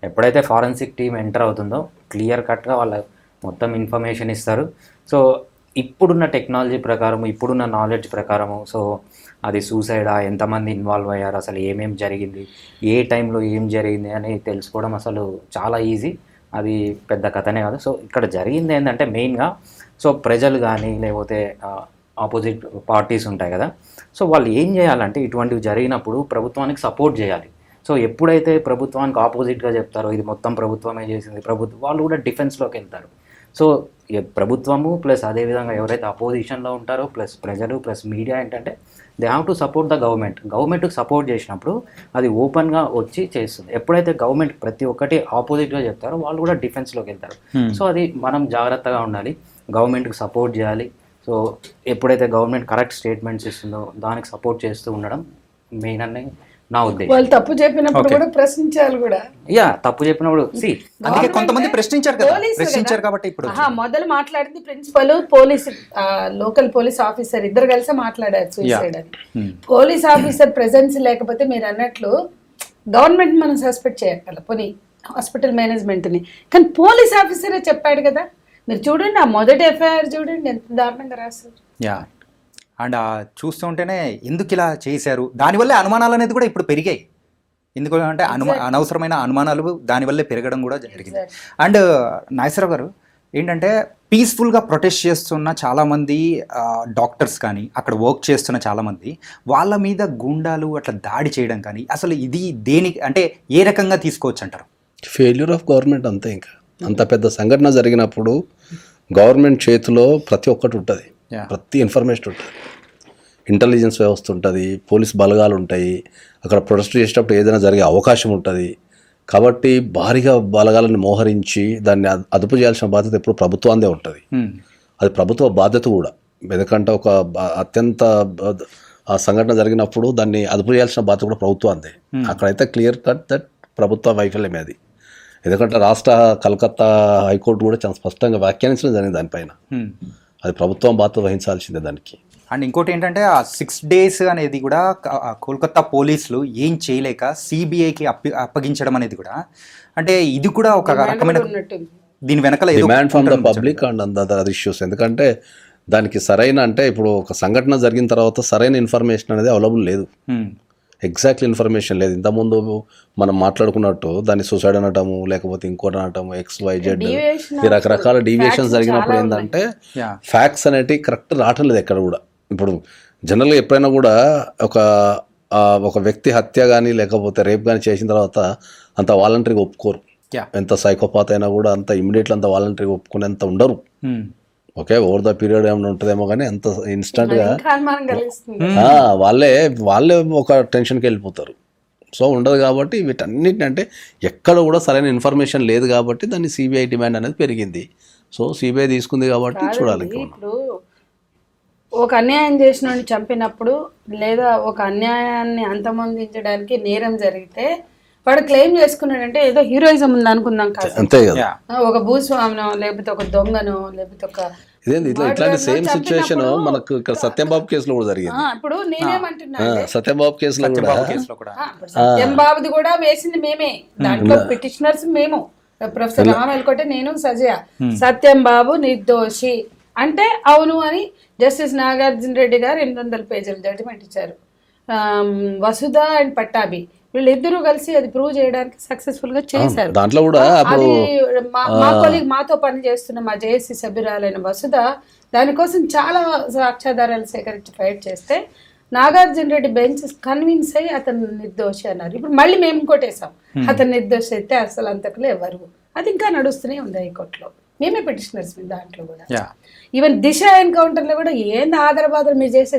ఎప్పుడైతే ఫారెన్సిక్ టీం ఎంటర్ అవుతుందో క్లియర్ కట్గా వాళ్ళ మొత్తం ఇన్ఫర్మేషన్ ఇస్తారు. సో ఇప్పుడున్న టెక్నాలజీ ప్రకారం, ఇప్పుడున్న నాలెడ్జ్ ప్రకారము, సో అది సూసైడా, ఎంతమంది ఇన్వాల్వ్ అయ్యారు, అసలు ఏమేం జరిగింది, ఏ టైంలో ఏం జరిగింది అని తెలుసుకోవడం అసలు చాలా ఈజీ. అది పెద్ద కథనే కాదు. సో ఇక్కడ జరిగింది ఏంటంటే మెయిన్గా సో ప్రజలు కానీ లేకపోతే ఆపోజిట్ పార్టీస్ ఉంటాయి కదా, సో వాళ్ళు ఏం చేయాలంటే ఇటువంటివి జరిగినప్పుడు ప్రభుత్వానికి సపోర్ట్ చేయాలి. సో ఎప్పుడైతే ప్రభుత్వానికి ఆపోజిట్గా చెప్తారో ఇది మొత్తం ప్రభుత్వమే చేసింది, వాళ్ళు కూడా డిఫెన్స్లోకి వెళ్తారు. సో ప్రభుత్వము ప్లస్ అదేవిధంగా ఎవరైతే అపోజిషన్లో ఉంటారో ప్లస్ ప్రజలు ప్లస్ మీడియా ఏంటంటే they have to support the గవర్నమెంట్కి సపోర్ట్ చేసినప్పుడు అది ఓపెన్గా వచ్చి చేస్తుంది. ఎప్పుడైతే గవర్నమెంట్ ప్రతి ఒక్కటి ఆపోజిట్గా చెప్తారో వాళ్ళు కూడా డిఫెన్స్లోకి వెళ్తారు. సో అది మనం జాగ్రత్తగా ఉండాలి, గవర్నమెంట్కి సపోర్ట్ చేయాలి. సో ఎప్పుడైతే గవర్నమెంట్ కరెక్ట్ స్టేట్మెంట్స్ ఇస్తుందో దానికి సపోర్ట్ చేస్తూ ఉండడం మెయిన్ అని నా ఉద్దేశం. వాళ్ళు తప్పు చెప్పినప్పుడు కూడా ప్రశ్నించాలి కూడా. యా, తప్పు చెప్పినప్పుడు అందుకే కొంతమంది ప్రశ్నించారు కదా, పోలీసులు ప్రశ్నించారు కదా. కాబట్టి ఇప్పుడు మొదలు మాట్లాడింది principal, police local police officer ఇద్దరు కలిసి మాట్లాడారు సూసైడ్ అని. పోలీస్ ఆఫీసర్ ప్రెజెన్స్ లేకపోతే మీరు అన్నట్లు గవర్నమెంట్ మనం సస్పెక్ట్ చేయగల పోనీ హాస్పిటల్ మేనేజ్మెంట్ని, కానీ పోలీస్ ఆఫీసరే చెప్పాడు కదా. మీరు చూడండి ఆ మొదటి ఎఫ్ఐఆర్ చూడండి ఎంత దారుణంగా రాశారు. యా, అండ్ చూస్తుంటేనే ఎందుకు ఇలా చేశారు, దానివల్లే అనుమానాలు అనేది కూడా ఇప్పుడు పెరిగాయి. ఎందుకు అంటే అనవసరమైన అనుమానాలు దానివల్లే పెరగడం కూడా జరిగింది. అండ్ నాగేశ్వరరావు గారు ఏంటంటే పీస్ఫుల్గా ప్రొటెస్ట్ చేస్తున్న చాలామంది డాక్టర్స్ కానీ అక్కడ వర్క్ చేస్తున్న చాలామంది వాళ్ళ మీద గుండాలు అట్లా దాడి చేయడం కానీ అసలు ఇది దేనికి అంటే ఏ రకంగా తీసుకోవచ్చు అంటారు? ఫెయిల్యూర్ ఆఫ్ గవర్నమెంట్ అంతే. ఇంకా అంత పెద్ద సంఘటన జరిగినప్పుడు గవర్నమెంట్ చేతిలో ప్రతి ఒక్కటి ఉంటుంది, ప్రతి ఇన్ఫర్మేషన్ ఉంటుంది, ఇంటెలిజెన్స్ వ్యవస్థ ఉంటుంది, పోలీస్ బలగాలు ఉంటాయి, అక్కడ ప్రొటెస్ట్ చేసేటప్పుడు ఏదైనా జరిగే అవకాశం ఉంటుంది. కాబట్టి భారీగా బలగాలను మోహరించి దాన్ని అదుపు చేయాల్సిన బాధ్యత ఎప్పుడు ప్రభుత్వాందే ఉంటుంది. అది ప్రభుత్వ బాధ్యత కూడా. ఎందుకంటే ఒక అత్యంత ఆ సంఘటన జరిగినప్పుడు దాన్ని అదుపు చేయాల్సిన బాధ్యత కూడా ప్రభుత్వాందే. అక్కడైతే క్లియర్ కట్ దట్ ప్రభుత్వ వైఫల్యమే అది. ఎందుకంటే రాష్ట్ర కలకత్తా హైకోర్టు కూడా చాలా స్పష్టంగా వ్యాఖ్యానించడం జరిగింది దానిపైన. అది ప్రభుత్వం బాధ్యత వహించాల్సిందే దానికి. అండ్ ఇంకోటి ఏంటంటే ఆ 6 days అనేది కూడా కోల్కతా పోలీసులు ఏం చేయలేక సిబిఐకి అప్పగించడం అనేది కూడా అంటే ఇది కూడా ఒక రకమైన దీని వెనకాల demand from the public and other issues. ఎందుకంటే దానికి సరైన అంటే ఇప్పుడు ఒక సంఘటన జరిగిన తర్వాత సరైన ఇన్ఫర్మేషన్ అనేది అవైలబుల్ లేదు, ఎగ్జాక్ట్లీ ఇన్ఫర్మేషన్ లేదు. ఇంతకుముందు మనం మాట్లాడుకున్నట్టు దాన్ని సూసైడ్ అనటము లేకపోతే ఇంకోటి అనటము XYZ ఈ రకరకాల డీవియేషన్స్ జరిగినప్పుడు ఏంటంటే ఫ్యాక్ట్స్ అనేటివి కరెక్ట్ రావటం లేదు ఎక్కడ కూడా. ఇప్పుడు జనరల్గా ఎప్పుడైనా కూడా ఒక వ్యక్తి హత్య కానీ లేకపోతే రేప్ కానీ చేసిన తర్వాత అంత వాలంటరీగా ఒప్పుకోరు. ఎంత సైకోపాత్ అయినా కూడా అంత ఇమీడియట్లీ అంత వాలంటరీగా ఒప్పుకునేంత ఉండరు. ఓకే, ఓవర్ ద పీరియడ్ ఏమైనా ఉంటుందేమో కానీ అంత ఇన్స్టెంట్గా వాళ్ళే ఒక టెన్షన్కి వెళ్ళిపోతారు. సో ఉండదు. కాబట్టి వీటన్నిటిని అంటే ఎక్కడ కూడా సరైన ఇన్ఫర్మేషన్ లేదు కాబట్టి దాన్ని సిబిఐ డిమాండ్ అనేది పెరిగింది. సో సిబిఐ తీసుకుంది కాబట్టి చూడాలి. ఇప్పుడు ఒక అన్యాయం చేసిన చంపినప్పుడు లేదా ఒక అన్యాయాన్ని అంతమొందించడానికి నేరం జరిగితే వాడు క్లెయిమ్ చేసుకున్నాడంటే ఏదో హీరోయిజం ఉంది అనుకుందాం కాదు. అంతే కదా, ఒక భూస్వామినో లేకపోతే ఒక దొంగనో లేకపోతే ఒక ఇదేంటి ఇట్లాంటి సేమ్ సిచ్యువేషన్ మనకు ఇక్కడ సత్యంబాబు కేసులో కూడా జరిగింది. ఇప్పుడు నేనేమంటున్నా సత్యంబాబు కేసులో కూడా సత్యంబాబుది కూడా వేసింది మేమే, దాంట్లో పిటిషనర్స్ మేము, ప్రొఫెసర్ రామేల్కోటే, నేను, సజయ. సత్యంబాబు నిర్దోషి అంటే అవును అని జస్టిస్ నాగార్జున రెడ్డి గారు 800 పేజీల జడ్జిమెంట్ ఇచ్చారు. వసుధ అండ్ పట్టాభి వీళ్ళిద్దరూ కలిసి అది ప్రూవ్ చేయడానికి సక్సెస్ఫుల్ గా చేశారు. దాంట్లో కూడా అది మా కొలీగ్ మాతో పని చేస్తున్న మా జేఏసీ సభ్యురాలైన వసుధ దానికోసం చాలా సాక్ష్యాధారాలు సేకరించి ఫైట్ చేస్తే నాగార్జున రెడ్డి బెంచ్ కన్విన్స్ అయ్యి అతను నిర్దోషి అన్నారు. ఇప్పుడు మళ్ళీ మేము కొట్టేసాం అతను నిర్దోషి అయితే అసలు అంతకులు ఎవరు అది ఇంకా నడుస్తూనే ఉంది హైకోర్టులో. మేమే పిటిషనర్స్ మీద దాంట్లో కూడా. యా ఈవెన్ దిశ ఎన్కౌంటర్లో కూడా ఏంది ఆధారబాధలు మీరు చేసే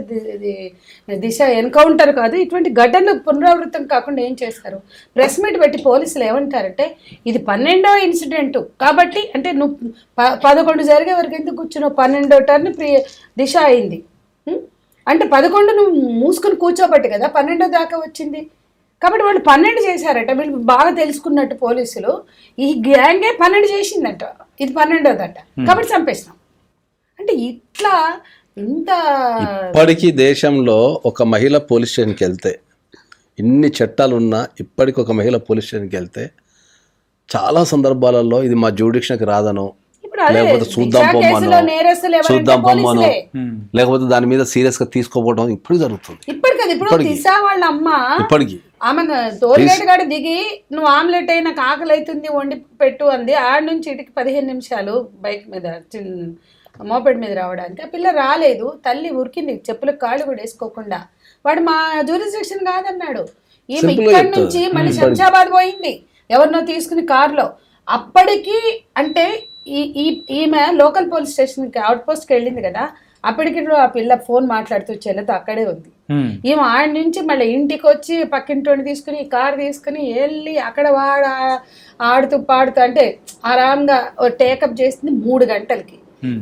దిశ ఎన్కౌంటర్ కాదు, ఇటువంటి ఘటనలు పునరావృతం కాకుండా ఏం చేస్తారు? ప్రెస్ మీట్ పెట్టి పోలీసులు ఏమంటారంటే ఇది 12వ ఇన్సిడెంట్ కాబట్టి, అంటే నువ్వు 11 జరిగే వరకు ఎందుకు కూర్చున్నావు, 12వ టర్న్ దిశ అయింది అంటే 11 నువ్వు మూసుకుని కూర్చోబట్టి కదా 12 దాకా వచ్చింది. కాబట్టి వాళ్ళు 12 చేశారట, వీళ్ళు బాగా తెలుసుకున్నట్టు పోలీసులు. ఈ గ్యాంగే 12 చేసిందట, ఇది 12వదట, కాబట్టి చంపేసినాం అంటే ఇట్లా ఇంత. ఇప్పటికీ దేశంలో ఒక మహిళ పోలీస్ స్టేషన్కి వెళ్తే, ఇన్ని చట్టాలు ఉన్నా ఇప్పటికి ఒక మహిళ పోలీస్ స్టేషన్కి వెళ్తే చాలా సందర్భాలలో ఇది మా జ్యూడిక్షన్కి రాదనో, లేకపోతే చూద్దాం పొమ్మనో, లేకపోతే దాని మీద సీరియస్ గా తీసుకోపోవడం ఇప్పుడు జరుగుతుంది. ఇప్పుడు దిశ వాళ్ళ అమ్మ ఇప్పటికి ఆమె టోల్గేట్ కాడ దిగి నువ్వు ఆమ్లెట్ అయినా ఆకలి అవుతుంది వండి పెట్టు అంది. ఆడ నుంచి ఇటుకి 15 నిమిషాలు బైక్ మీద మోపెడ్ మీద రావడానికి. ఆ పిల్ల రాలేదు, తల్లి ఉరికింది చెప్పులకు కాళ్ళు కూడా వేసుకోకుండా. వాడు మా జ్యూరిస్డిక్షన్ కాదన్నాడు. ఈమె ఇక్కడి నుంచి మళ్ళీ శంషాబాద్ పోయింది ఎవరినో తీసుకుని కారులో. అప్పటికి అంటే ఈమె లోకల్ పోలీస్ స్టేషన్కి అవుట్ పోస్ట్కి వెళ్ళింది కదా, అప్పటికి ఆ పిల్ల ఫోన్ మాట్లాడుతూ చెల్లెతో అక్కడే ఉంది. ఈమె ఆడ నుంచి మళ్ళీ ఇంటికి వచ్చి పక్కింటి తీసుకుని కారు తీసుకుని వెళ్ళి అక్కడ ఆడుతూ పాడుతూ అంటే ఆరాంగా టేకప్ చేసింది 3 గంటలకి.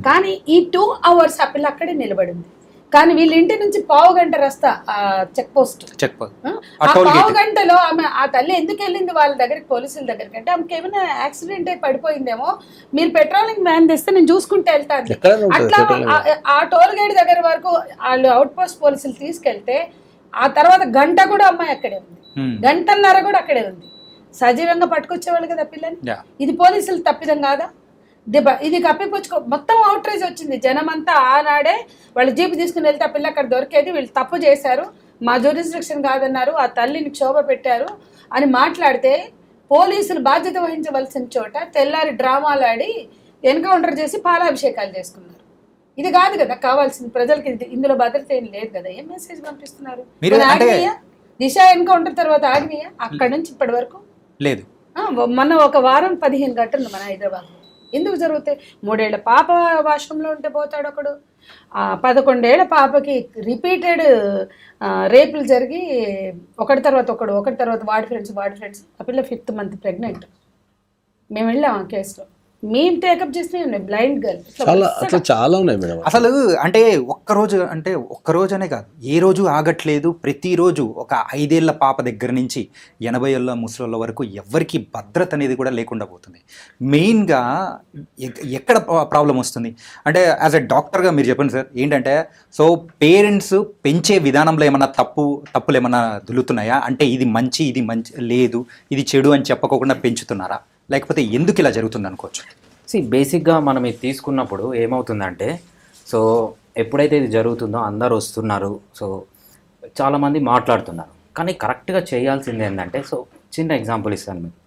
కానీ ఈ 2 hours ఆ పిల్ల అక్కడే నిలబడింది. కానీ వీళ్ళ ఇంటి నుంచి 1/2 గంట రస్తా చెక్ పోస్ట్. ఆ 1/2 గంటలో ఆమె ఆ తల్లి ఎందుకు వెళ్ళింది వాళ్ళ దగ్గరికి, పోలీసుల దగ్గరికి అంటే ఆమెకి ఏమైనా యాక్సిడెంట్ అయి పడిపోయిందేమో, మీరు పెట్రోలింగ్ వ్యాన్ తెస్తే నేను చూసుకుంటే వెళ్తాను. అట్లా ఆ టోల్ గేట్ దగ్గర వరకు వాళ్ళు అవుట్ పోస్ట్ పోలీసులు తీసుకెళ్తే ఆ తర్వాత గంట కూడా అమ్మాయి అక్కడే ఉంది, 1.5 గంటల కూడా అక్కడే ఉంది. సజీవంగా పట్టుకొచ్చేవాళ్ళు కదా పిల్లని. ఇది పోలీసులు తప్పిదం కాదా? ఇది కప్పిపుచ్చుకో మొత్తం అవుట్రేజ్ వచ్చింది. జనం అంతా ఆనాడే వాళ్ళు జీపు తీసుకుని వెళ్తే ఆ పిల్ల అక్కడ దొరికేది, వీళ్ళు తప్పు చేశారు, మా జ్యూరిస్డిక్షన్ కాదన్నారు, ఆ తల్లిని క్షోభ పెట్టారు అని మాట్లాడితే పోలీసులు బాధ్యత వహించవలసిన చోట తెల్లారి డ్రామాలు ఆడి ఎన్కౌంటర్ చేసి పాలాభిషేకాలు చేసుకున్నారు. ఇది కాదు కదా కావాల్సింది ప్రజలకి. ఇందులో భద్రత ఏం లేదు కదా. ఏం మెసేజ్ పంపిస్తున్నారు? దిశ ఎన్కౌంటర్ తర్వాత ఆగ్నేయ అక్కడ నుంచి ఇప్పటి వరకు లేదు. మొన్న ఒక వారం 15 గంటలు మన హైదరాబాద్ ఎందుకు జరుగుతాయి? 3 ఏళ్ల పాప వాష్రూమ్లో ఉంటే పోతాడు ఒకడు, 11 ఏళ్ల పాపకి రిపీటెడ్ రేపులు జరిగి ఒకటి తర్వాత వాడి ఫ్రెండ్స్ ఆ పిల్ల 5th month ప్రెగ్నెంట్. మేము వెళ్ళాం ఆ కేసులో, మేము టేకప్ చేసినవి ఉన్నాయి. బ్లైండ్ గర్ల్ చాలా ఉన్నాయి మేడం. అసలు అంటే ఒక్కరోజు అనే కాదు, ఏ రోజు ఆగట్లేదు. ప్రతిరోజు ఒక 5 ఏళ్ల పాప దగ్గర నుంచి 80 ఏళ్ల ముసలోళ్ళ వరకు ఎవరికి భద్రత అనేది కూడా లేకుండా పోతుంది. మెయిన్గా ఎక్కడ ప్రాబ్లం వస్తుంది అంటే యాజ్ ఎ డాక్టర్గా మీరు చెప్పండి సార్, ఏంటంటే సో పేరెంట్స్ పెంచే విధానంలో ఏమన్నా తప్పులు ఏమన్నా దులుతున్నాయా? అంటే ఇది మంచి లేదు, ఇది చెడు అని చెప్పకోకుండా పెంచుతున్నారా, లేకపోతే ఎందుకు ఇలా జరుగుతుంది అనుకోవచ్చు? బేసిక్గా మనం ఇది తీసుకున్నప్పుడు ఏమవుతుందంటే, సో ఎప్పుడైతే ఇది జరుగుతుందో అందరు వస్తున్నారు, సో చాలామంది మాట్లాడుతున్నారు, కానీ కరెక్ట్గా చేయాల్సింది ఏంటంటే, సో చిన్న ఎగ్జాంపుల్ ఇస్తాను మీకు.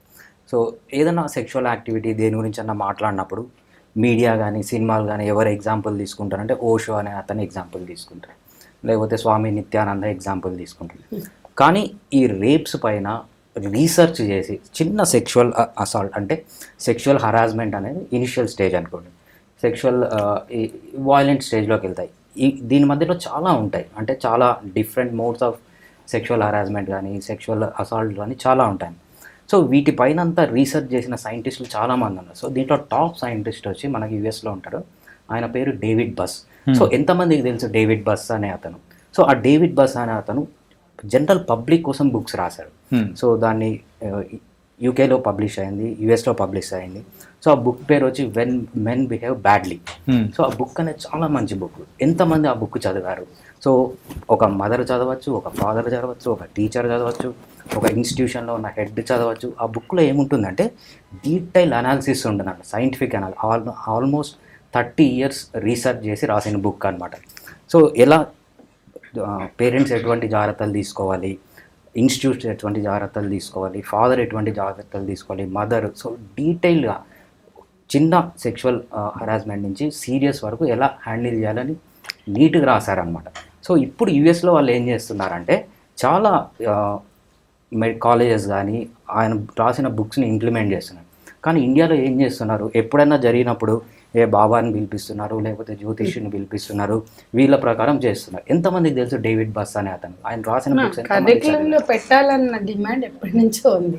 సో ఏదైనా సెక్షువల్ యాక్టివిటీ దేని గురించి అన్నా మాట్లాడినప్పుడు మీడియా కానీ సినిమాలు కానీ ఎవరు ఎగ్జాంపుల్ తీసుకుంటారంటే ఓషో అనే అతని ఎగ్జాంపుల్ తీసుకుంటారు, లేకపోతే స్వామి నిత్యానంద ఎగ్జాంపుల్ తీసుకుంటారు. కానీ ఈ రేప్స్ పైన రీసెర్చ్ చేసి చిన్న సెక్షువల్ అసాల్ట్ అంటే సెక్షువల్ హరాస్మెంట్ అనేది ఇనిషియల్ స్టేజ్ అనుకోండి, సెక్షువల్ వాయిలెంట్ స్టేజ్లోకి వెళ్తాయి. దీని మధ్యలో చాలా ఉంటాయి, అంటే చాలా different modes of sexual harassment కానీ సెక్షువల్ అసాల్ట్ కానీ చాలా ఉంటాయి. సో వీటిపైన అంతా రీసెర్చ్ చేసిన సైంటిస్టులు చాలామంది ఉన్నారు. సో దీంట్లో టాప్ సైంటిస్ట్ వచ్చి మనకి యూఎస్లో ఉంటాడు, ఆయన పేరు డేవిడ్ బస్. సో ఎంతమందికి తెలుసు డేవిడ్ బస్ అనే అతను? సో ఆ డేవిడ్ బస్ అనే అతను జనరల్ పబ్లిక్ కోసం బుక్స్ రాశారు. సో దాన్ని యూకేలో పబ్లిష్ అయింది, యుఎస్లో పబ్లిష్ అయింది. సో ఆ బుక్ పేరు వచ్చి when men behave badly. So ఆ బుక్ అనేది చాలా మంచి బుక్. ఎంతమంది ఆ బుక్ చదివారు? సో ఒక మదర్ చదవచ్చు, ఒక ఫాదర్ చదవచ్చు, ఒక టీచర్ చదవచ్చు, ఒక ఇన్స్టిట్యూషన్లో ఉన్న హెడ్ చదవచ్చు. ఆ బుక్లో ఏముంటుందంటే డీటెయిల్ అనాలిసిస్ ఉంటుందంట, సైంటిఫిక్ ఆల్మోస్ట్ 30 years రీసెర్చ్ చేసి రాసిన బుక్ అనమాట. సో ఎలా పేరెంట్స్ ఎటువంటి జాగ్రత్తలు తీసుకోవాలి, ఇన్స్టిట్యూట్స్ ఎటువంటి జాగ్రత్తలు తీసుకోవాలి, ఫాదర్ ఎటువంటి జాగ్రత్తలు తీసుకోవాలి, మదర్. సో డీటెయిల్గా చిన్న సెక్షువల్ హరాస్మెంట్ నుంచి సీరియస్ వరకు ఎలా హ్యాండిల్ చేయాలని నీట్గా రాశారనమాట. సో ఇప్పుడు యూఎస్లో వాళ్ళు ఏం చేస్తున్నారంటే చాలా కాలేజెస్ కానీ ఆయన రాసిన బుక్స్ని ఇంప్లిమెంట్ చేస్తున్నారు. కానీ ఇండియాలో ఏం చేస్తున్నారు, ఎప్పుడైనా జరిగినప్పుడు ఏ బాబాని పిలిపిస్తున్నారు, లేకపోతే జ్యోతిష్యుని పిలిపిస్తున్నారు, వీళ్ళ ప్రకారం చేస్తున్నారు. ఎంతమందికి తెలుసు డేవిడ్ బస్ అనే అతను, ఆయన రాసిన బుక్స్ కరికులంలో పెట్టాలన్న డిమాండ్ ఎప్పటి నుంచో ఉంది.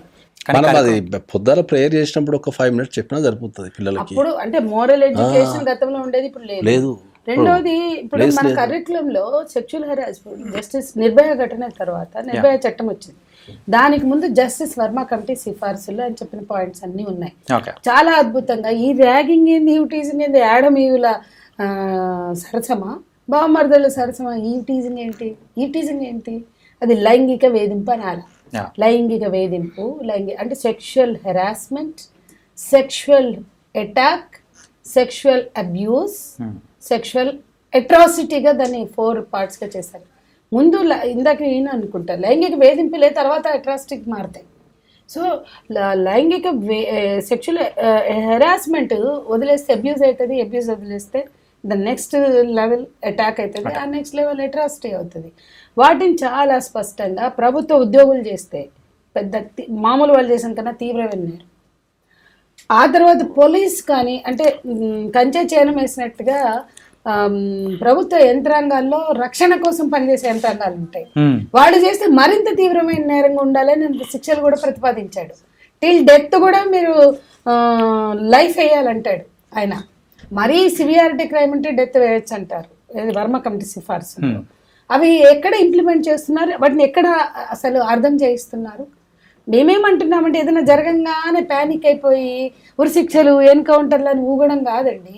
మనం అది పొద్దున ప్రేయర్ చేసినప్పుడు ఒక 5 minutes చెప్పినా సరిపోతుంది పిల్లలకి. అప్పుడు అంటే మోరల్ ఎడ్యుకేషన్ గతంలో ఉండేది, ఇప్పుడు లేదు. రెండోది, ఇప్పుడు మన కరికులంలో సెక్షువల్ హెరాస్మెంట్ జస్టిస్ నిర్భయ ఘటన తర్వాత నిర్భయ చట్టం వచ్చింది. దానికి ముందు జస్టిస్ వర్మ కమిటీ సిఫార్సులు అని చెప్పిన పాయింట్స్ అన్ని ఉన్నాయి. చాలా అద్భుతంగా ఈ ర్యాగింగ్ ఏంది, ఈ టీజింగ్ ఏంది, యాడమీయుల సరసమా, బామర్దల సరసమా, ఈ టీజింగ్ ఏంటి, ఈ టీజింగ్ ఏంటి, అది లైంగిక వేధింపు అనాలి. లైంగిక వేధింపు, అంటే sexual harassment, sexual attack, sexual abuse, sexual అట్రాసిటీగా దాన్ని 4 partsగా చేశారు. ముందు ఇందాక నేను అనుకుంటా లైంగిక వేధింపులే తర్వాత అట్రాసిటీకి మారుతాయి. సో లైంగిక సెక్షువల్ హెరాస్మెంట్ వదిలేస్తే అబ్యూస్ అవుతుంది, అబ్యూస్ వదిలేస్తే ద నెక్స్ట్ లెవెల్ అటాక్ అవుతుంది, ఆ నెక్స్ట్ లెవెల్ అట్రాసిటీ అవుతుంది. వాటిని చాలా స్పష్టంగా ప్రభుత్వ ఉద్యోగులు చేస్తే పెద్ద మామూలు వాళ్ళు చేసిన కన్నా తీవ్రమైన నేరం. ఆ తర్వాత పోలీస్ కానీ అంటే కంచె చేనం వేసినట్టుగా ప్రభుత్వ యంత్రాంగాల్లో రక్షణ కోసం పనిచేసే యంత్రాంగాలు ఉంటాయి, వాళ్ళు చేస్తే మరింత తీవ్రమైన నేరంగా ఉండాలని శిక్షలు కూడా ప్రతిపాదించాడు. టిల్ డెత్ కూడా మీరు లైఫ్ వేయాలంటాడు ఆయన. మరీ సివియారిటీ క్రైమ్ అంటే డెత్ వేయచ్చు అంటారు వర్మ కమిటీ సిఫార్సు. అవి ఎక్కడ ఇంప్లిమెంట్ చేస్తున్నారు, వాటిని ఎక్కడ అసలు అర్థం చేయిస్తున్నారు? మేమేమంటున్నామంటే ఏదైనా జరగంగానే ప్యానిక్ అయిపోయి ఉరిశిక్షలు ఎన్కౌంటర్లు అని ఊగడం కాదండి,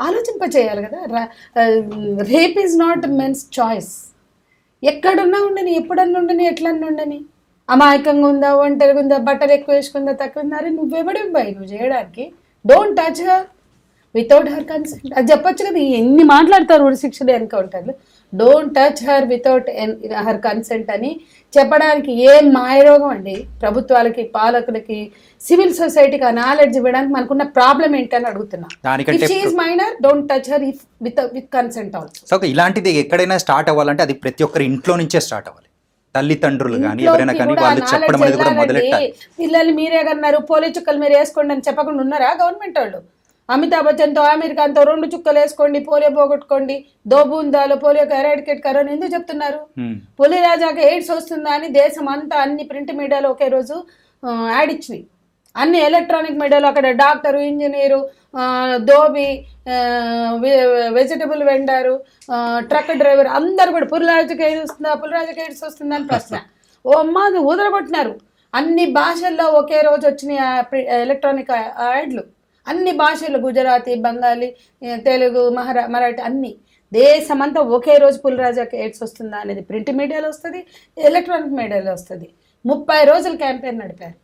ఆలోచింప చేయాలి కదా. Rape is not men's choice. ఎక్కడున్నా ఉండని, ఎప్పుడన్నా ఉండని, ఎట్లన్నా ఉండని, అమాయకంగా ఉందా, ఒంటరిగా ఉందా, బట్టలు ఎక్కువ వేసుకుందా, తక్కువ ఉందా, అరే నువ్వెవడివ్వాయి నువ్వు చేయడానికి? Don't touch her without her consent. అది చెప్పొచ్చు కదా. ఎన్ని మాట్లాడతారు ఉరిశిక్షలు, ఎన్కౌంటర్లు. Don't touch her without her consent అని చెప్పడానికి ఏం మాయరోగం అండి ప్రభుత్వాలకి, పాలకులకి, సివిల్ సొసైటీకి ఆ నాలెడ్జ్ ఇవ్వడానికి మనకున్న ప్రాబ్లం ఏంటని అడుగుతున్నా. Minor don't touch her with consent also. So ఇలాంటిది ఎక్కడైనా స్టార్ట్ అవ్వాలంటే అది ప్రతి ఒక్కరి ఇంట్లో నుంచే స్టార్ట్ అవ్వాలి. తల్లిదండ్రులు కానీ ఎవరైనా కానీ వాళ్ళు చెప్పడం అనేది కూడా మొదలెట్టాలి. పిల్లలు మీరే కన్నారు, పోలియో చుక్కలు మీరు వేసుకోండి అని చెప్పకుండా ఉన్నారా గవర్నమెంట్ వాళ్ళు? అమితాబ్ బచ్చన్తో, ఆమీర్ ఖాన్తో 2 చుక్కలు వేసుకోండి, పోలియో పోగొట్టుకోండి, 2 బూందాలు పోలియో ఎరాడికేట్ కరోనా ఎందుకు చెప్తున్నారు? పులిరాజాకి ఎయిడ్స్ వస్తుందా అని దేశం అంతా అన్ని ప్రింట్ మీడియాలో ఒకే రోజు యాడ్ ఇచ్చినాయి. అన్ని ఎలక్ట్రానిక్ మీడియాలో అక్కడ doctor, engineer, dhobi, vegetable vendor, truck driver అందరు కూడా పులిరాజుకి ఎయిడ్స్ వస్తుందా, పులిరాజుకి ఎయిడ్స్ వస్తుందా అని ప్రశ్న. ఓ అమ్మ ఊదరగొట్టినారు. అన్ని భాషల్లో ఒకే రోజు వచ్చినాయి ఎలక్ట్రానిక్ యాడ్లు, అన్ని భాషలు, గుజరాతీ, బెంగాలీ, తెలుగు, మరాఠీ అన్ని. దేశమంతా ఒకే రోజు పులిరాజాకి ఎయిడ్స్ వస్తుందా అనేది ప్రింట్ మీడియాలో వస్తుంది, ఎలక్ట్రానిక్ మీడియాలో వస్తుంది. 30 రోజులు క్యాంపెయిన్ నడిపారు.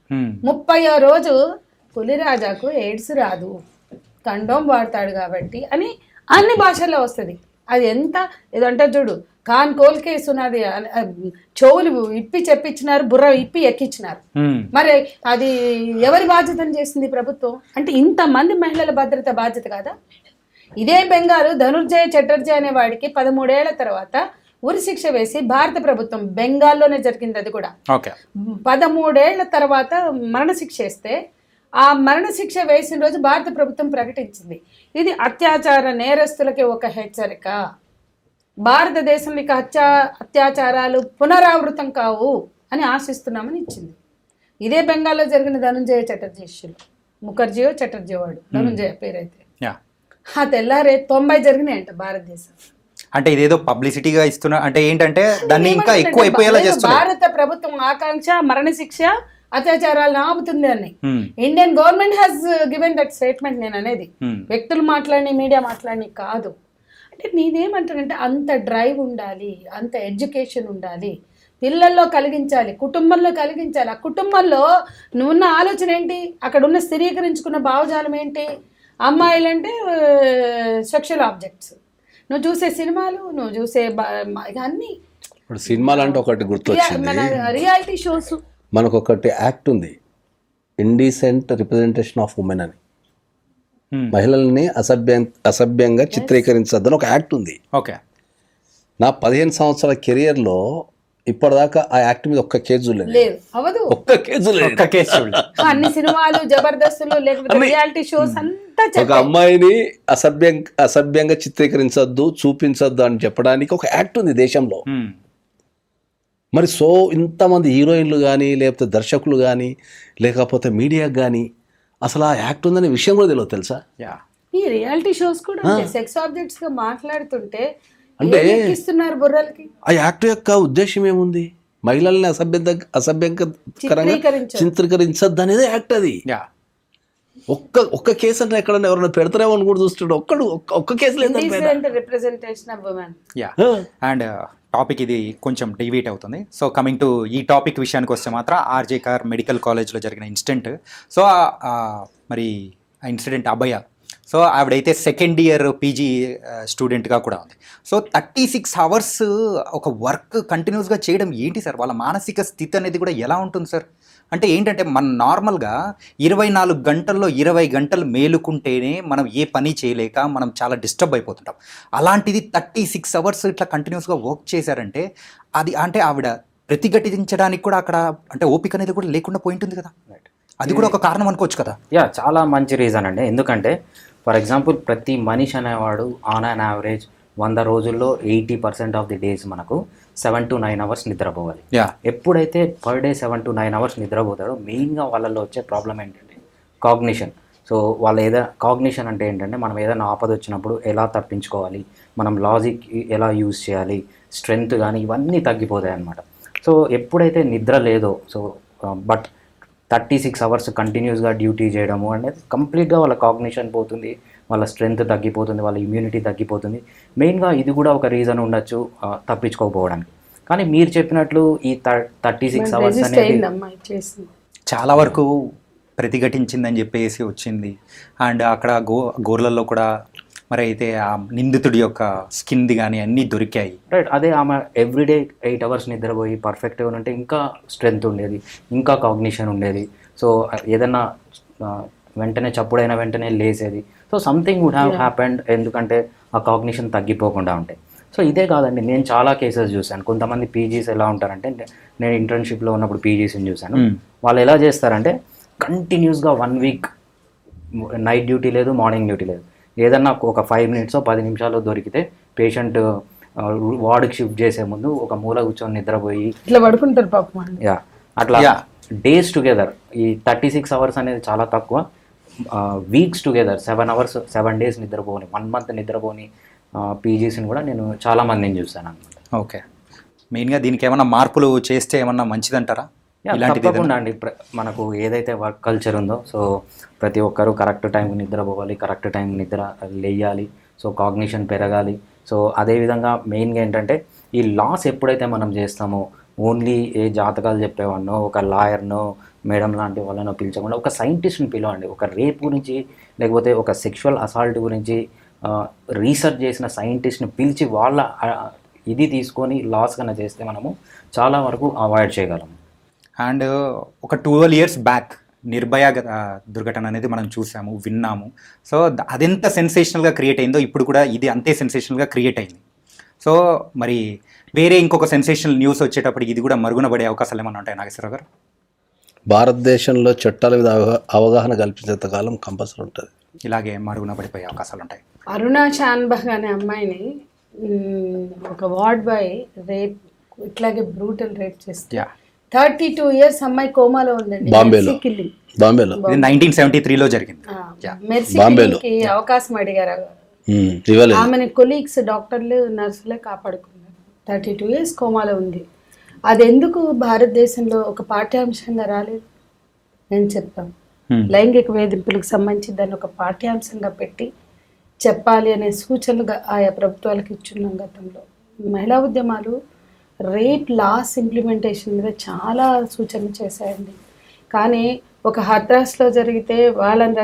30వ రోజు పులిరాజాకు ఎయిడ్స్ రాదు, కండోమ్ వాడతాడు కాబట్టి అని అన్ని భాషల్లో వస్తుంది. అది ఎంత ఏదంటే చూడు, కాన్ కోల్ కేసు ఉన్నది, చెవులు ఇప్పి చెప్పించినారు, బుర్ర ఇప్పి ఎక్కించినారు. మరి అది ఎవరి బాధ్యతను చేసింది ప్రభుత్వం? అంటే ఇంతమంది మహిళల భద్రత బాధ్యత కాదా? ఇదే బెంగాల్ ధనుర్జయ చటర్జీ అనే వాడికి 13 ఏళ్ల తర్వాత ఉరి శిక్ష వేసి భారత ప్రభుత్వం, బెంగాల్లోనే జరిగింది అది కూడా, 13 ఏళ్ల తర్వాత మరణశిక్ష వేస్తే ఆ మరణశిక్ష వేసిన రోజు భారత ప్రభుత్వం ప్రకటించింది ఇది అత్యాచార నేరస్తులకి ఒక హెచ్చరిక, భారతదేశంలో ఇక అత్యాచారాలు పునరావృతం కావు అని ఆశిస్తున్నామని ఇచ్చింది. ఇదే బెంగాల్లో జరిగిన ధనుంజయ చటర్జీ ఇష్యూలో, ముఖర్జీయో చటర్జీ వాడు ధనుంజయ పేరైతే, ఆ తెల్లారే 90 జరిగినాయంట భారతదేశం. అంటే ఇదేదో పబ్లిసిటీగా ఇస్తున్నా అంటే ఏంటంటే దాన్ని ఇంకా ఎక్కువ అయిపోయేలా చేస్తున్నారు. భారత ప్రభుత్వం ఆకాంక్ష మరణశిక్ష అత్యాచారాలను ఆపుతుంది అని Indian government has given that statement. నేను అనేది వ్యక్తులు మాట్లాడి, మీడియా మాట్లాడి కాదు. అంటే నేనేమంటానంటే అంత డ్రైవ్ ఉండాలి, అంత ఎడ్యుకేషన్ ఉండాలి, పిల్లల్లో కలిగించాలి, కుటుంబంలో కలిగించాలి. ఆ కుటుంబంలో నువ్వున్న ఆలోచన ఏంటి, అక్కడ ఉన్న స్థిరీకరించుకున్న భావజాలం ఏంటి? అమ్మాయిలంటే సెక్షువల్ ఆబ్జెక్ట్స్, నువ్వు చూసే సినిమాలు, నువ్వు చూసే అన్ని ఇప్పుడు సినిమాలు అంటే ఒకటి గుర్తొచ్చింది, రియాలిటీ షోస్. మనకు ఒకటి యాక్ట్ ఉంది, ఇండీసెంట్ రిప్రజెంటేషన్ ఆఫ్ ఉమెన్ అని, మహిళల్ని అసభ్యంగా చిత్రీకరించద్దని ఒక యాక్ట్ ఉంది. ఓకే. నా 15 సంవత్సరాల కెరియర్లో ఇప్పటిదాకా ఆ యాక్ట్ మీద ఒక్క కేసు లేదు, లేదు అవదు. ఒక్క కేసు లేదు. ఒక్క కేసు చూడలేదు. అన్ని సినిమాలు జబర్దస్తులు లేకపోతే రియాలిటీ షోస్ అంతా ఒక చెప్పాయి. అమ్మాయిని అసభ్యంగా చిత్రీకరించొద్దు, చూపించొద్దు అని చెప్పడానికి ఒక యాక్ట్ ఉంది దేశంలో. మరి ఇంతమంది హీరోయిన్లు కానీ, లేకపోతే దర్శకులు కానీ, లేకపోతే మీడియాకి కానీ అసలు ఆ యాక్ట్ ఉందనే విషయం కూడా తెలియదు, తెలుసా? ఈ రియాలిటీ షోస్ కూడా సెక్స్ ఆబ్జెక్ట్స్ గా మాట్లాడుతుంటే అంటే ఇస్తున్నారు బుర్రలకి. ఆ యాక్ట్ యొక్క ఉద్దేశం ఏముంది? మహిళల్ని అసభ్యంకరంగా చిత్రీకరించద్దు అనేది యాక్ట్. అది ఒక్క కేసు అంటే ఎక్కడన్నా ఎవరైనా పెడతారేమో అని కూడా చూస్తుంటే ఒక్క కేసు లేదు. Representation of women. And topic ఇది కొంచెం డివేట్ అవుతుంది. సో కమింగ్ టు ఈ టాపిక్ విషయానికి వస్తే మాత్రం ఆర్జే కార్ మెడికల్ కాలేజ్లో జరిగిన ఇన్సిడెంట్. సో మరి ఆ ఇన్సిడెంట్ అభయ, సో ఆవిడైతే సెకండ్ ఇయర్ పీజీ స్టూడెంట్గా కూడా ఉంది. సో 36 hours ఒక వర్క్ కంటిన్యూస్గా చేయడం ఏంటి సార్? వాళ్ళ మానసిక స్థితి అనేది కూడా ఎలా ఉంటుంది సార్? అంటే ఏంటంటే మనం నార్మల్గా 24 గంటల్లో 20 గంటలు మేలుకుంటేనే మనం ఏ పని చేయలేక మనం చాలా డిస్టర్బ్ అయిపోతుంటాం. అలాంటిది 36 hours ఇట్లా కంటిన్యూస్గా వర్క్ చేశారంటే అది అంటే ఆవిడ ప్రతిఘటించడానికి కూడా అక్కడ అంటే ఓపిక అనేది కూడా లేకుండా పోయింటుంది కదా, అది కూడా ఒక కారణం అనుకోవచ్చు కదా. చాలా మంచి రీజన్ అండి. ఎందుకంటే ఫర్ ఎగ్జాంపుల్ ప్రతి మనిషి అనేవాడు ఆన్ అన్ యావరేజ్ 100 రోజుల్లో 80% ఆఫ్ ది డేస్ మనకు 7 to 9 hours నిద్రపోవాలి. ఎప్పుడైతే పర్ డే 7 to 9 hours నిద్రపోతాడో మెయిన్గా వాళ్ళల్లో వచ్చే ప్రాబ్లం ఏంటంటే కాగ్నిషన్. సో కాగ్నిషన్ అంటే ఏంటంటే మనం ఏదైనా ఆపద వచ్చినప్పుడు ఎలా తప్పించుకోవాలి, మనం లాజిక్ ఎలా యూజ్ చేయాలి, స్ట్రెంగ్త్ కానీ ఇవన్నీ తగ్గిపోతాయి అన్నమాట. సో ఎప్పుడైతే నిద్ర లేదో బట్ 36 hours కంటిన్యూస్గా డ్యూటీ చేయడము అనేది కంప్లీట్గా వాళ్ళ కాగ్నిషన్ పోతుంది, వాళ్ళ స్ట్రెంగ్త్ తగ్గిపోతుంది, వాళ్ళ ఇమ్యూనిటీ తగ్గిపోతుంది. మెయిన్గా ఇది కూడా ఒక రీజన్ ఉండొచ్చు తప్పించుకోకపోవడానికి. కానీ మీరు చెప్పినట్లు ఈ 36 hours అనేది చాలా వరకు ప్రతిఘటించిందని చెప్పేసి వచ్చింది. అండ్ అక్కడ గోర్లలో కూడా మరి అయితే ఆ నిందితుడి యొక్క స్కిన్ది కానీ అన్నీ దొరికాయి. రైట్, అదే ఆమె ఎవ్రీడే 8 hours నిద్రపోయి పర్ఫెక్ట్గా ఉంటే ఇంకా స్ట్రెంగ్త్ ఉండేది, ఇంకా కాగ్నిషన్ ఉండేది. సో ఏదన్నా వెంటనే చప్పుడైన వెంటనే లేసేది. So something would have happened, ఎందుకంటే ఆ కాగ్నిషన్ తగ్గిపోకుండా ఉంటాయి. సో ఇదే కాదండి, నేను చాలా కేసెస్ చూశాను. కొంతమంది పీజీస్ ఎలా ఉంటారంటే, నేను ఇంటర్న్షిప్లో ఉన్నప్పుడు పీజీస్ని చూశాను. వాళ్ళు ఎలా చేస్తారంటే కంటిన్యూస్గా 1 week నైట్ డ్యూటీ లేదు, మార్నింగ్ డ్యూటీ లేదు. ఏదన్నా ఒక 5 minutes 10 నిమిషాలు దొరికితే పేషెంట్ వార్డుకి షిఫ్ట్ చేసే ముందు ఒక మూల కూర్చొని నిద్రపోయి ఇట్లా పడుకుంటారు పాపం. అట్లా డేస్ టుగెదర్. ఈ 36 hours అనేది చాలా తక్కువ. Weeks together 7 hours 7 days నిద్రపోని, 1 month నిద్రపోని పీజీస్ని కూడా నేను చాలా మందిని చూశాను అనమాట. ఓకే, మెయిన్గా దీనికి ఏమన్నా మార్పులు చేస్తే ఏమన్నా మంచిదంటారా? తప్పకుండా అండి. మనకు ఏదైతే వర్క్ కల్చర్ ఉందో, సో ప్రతి ఒక్కరూ కరెక్ట్ టైంకి నిద్రపోవాలి, కరెక్ట్ టైం నిద్ర లేయాలి, సో కాగ్నిషన్ పెరగాలి. సో అదేవిధంగా మెయిన్గా ఏంటంటే ఈ లాస్ ఎప్పుడైతే మనం చేస్తామో ఓన్లీ ఏ జాతకాలు చెప్పేవాడినో ఒక లాయర్నో మేడం లాంటి వాళ్ళనో పిలిచకుండా ఒక సైంటిస్ట్ని పిలవండి. ఒక రేప్ గురించి లేకపోతే ఒక సెక్షువల్ అసాల్ట్ గురించి రీసెర్చ్ చేసిన సైంటిస్ట్ని పిలిచి వాళ్ళ ఇది తీసుకొని లాస్ కన్నా చేస్తే మనము చాలా వరకు అవాయిడ్ చేయగలము. అండ్ ఒక 12 years బ్యాక్ నిర్భయ దుర్ఘటన అనేది మనం చూసాము, విన్నాము. సో అదెంత సెన్సేషనల్గా క్రియేట్ అయిందో ఇప్పుడు కూడా ఇది అంతే సెన్సేషనల్గా క్రియేట్ అయింది. సో మరి వేరే ఇంకొక సెన్సేషనల్ న్యూస్ వచ్చేటప్పటికి ఇది కూడా మరుగున పడే అవకాశాలు ఏమైనా ఉంటాయి నాగేశ్వరరావు గారు? భారతదేశంలో చట్టాల మీద అవగాహన కల్పించేంత కాలం కంపల్సరీ ఉంటుంది, ఇలాగే మరుగున పడిపోయే అవకాశాలు ఉంటాయి. అరుణా షాన్బగ్ అనే అమ్మాయిని ఒక వార్డ్ బాయ్ రేప్ ఇట్లాగే బ్రూటల్ రేప్ చేస్తే 32 years అమ్మాయి కోమాలో ఉందండి. బాంబేలో 1973లో జరిగింది. మెర్సీకి అవకాశం అడిగారు, ఆమెని కొలీగ్స్ డాక్టర్లు నర్సులే కాపాడుకున్నారు. 32 years కోమాలో ఉంది. అది ఎందుకు భారతదేశంలో ఒక పాఠ్యాంశంగా రాలేదు? నేను చెప్తాను. లైంగిక వేధింపులకు సంబంధించి దాన్ని ఒక పాఠ్యాంశంగా పెట్టి చెప్పాలి అనే సూచనలుగా ఆయా ప్రభుత్వాలకు ఇచ్చున్నాం గతంలో. మహిళా ఉద్యమాలు రేప్ లాస్ ఇంప్లిమెంటేషన్ మీద చాలా సూచనలు చేశాయండి. కానీ ఒక హత్రాస్లో జరిగితే వాళ్ళని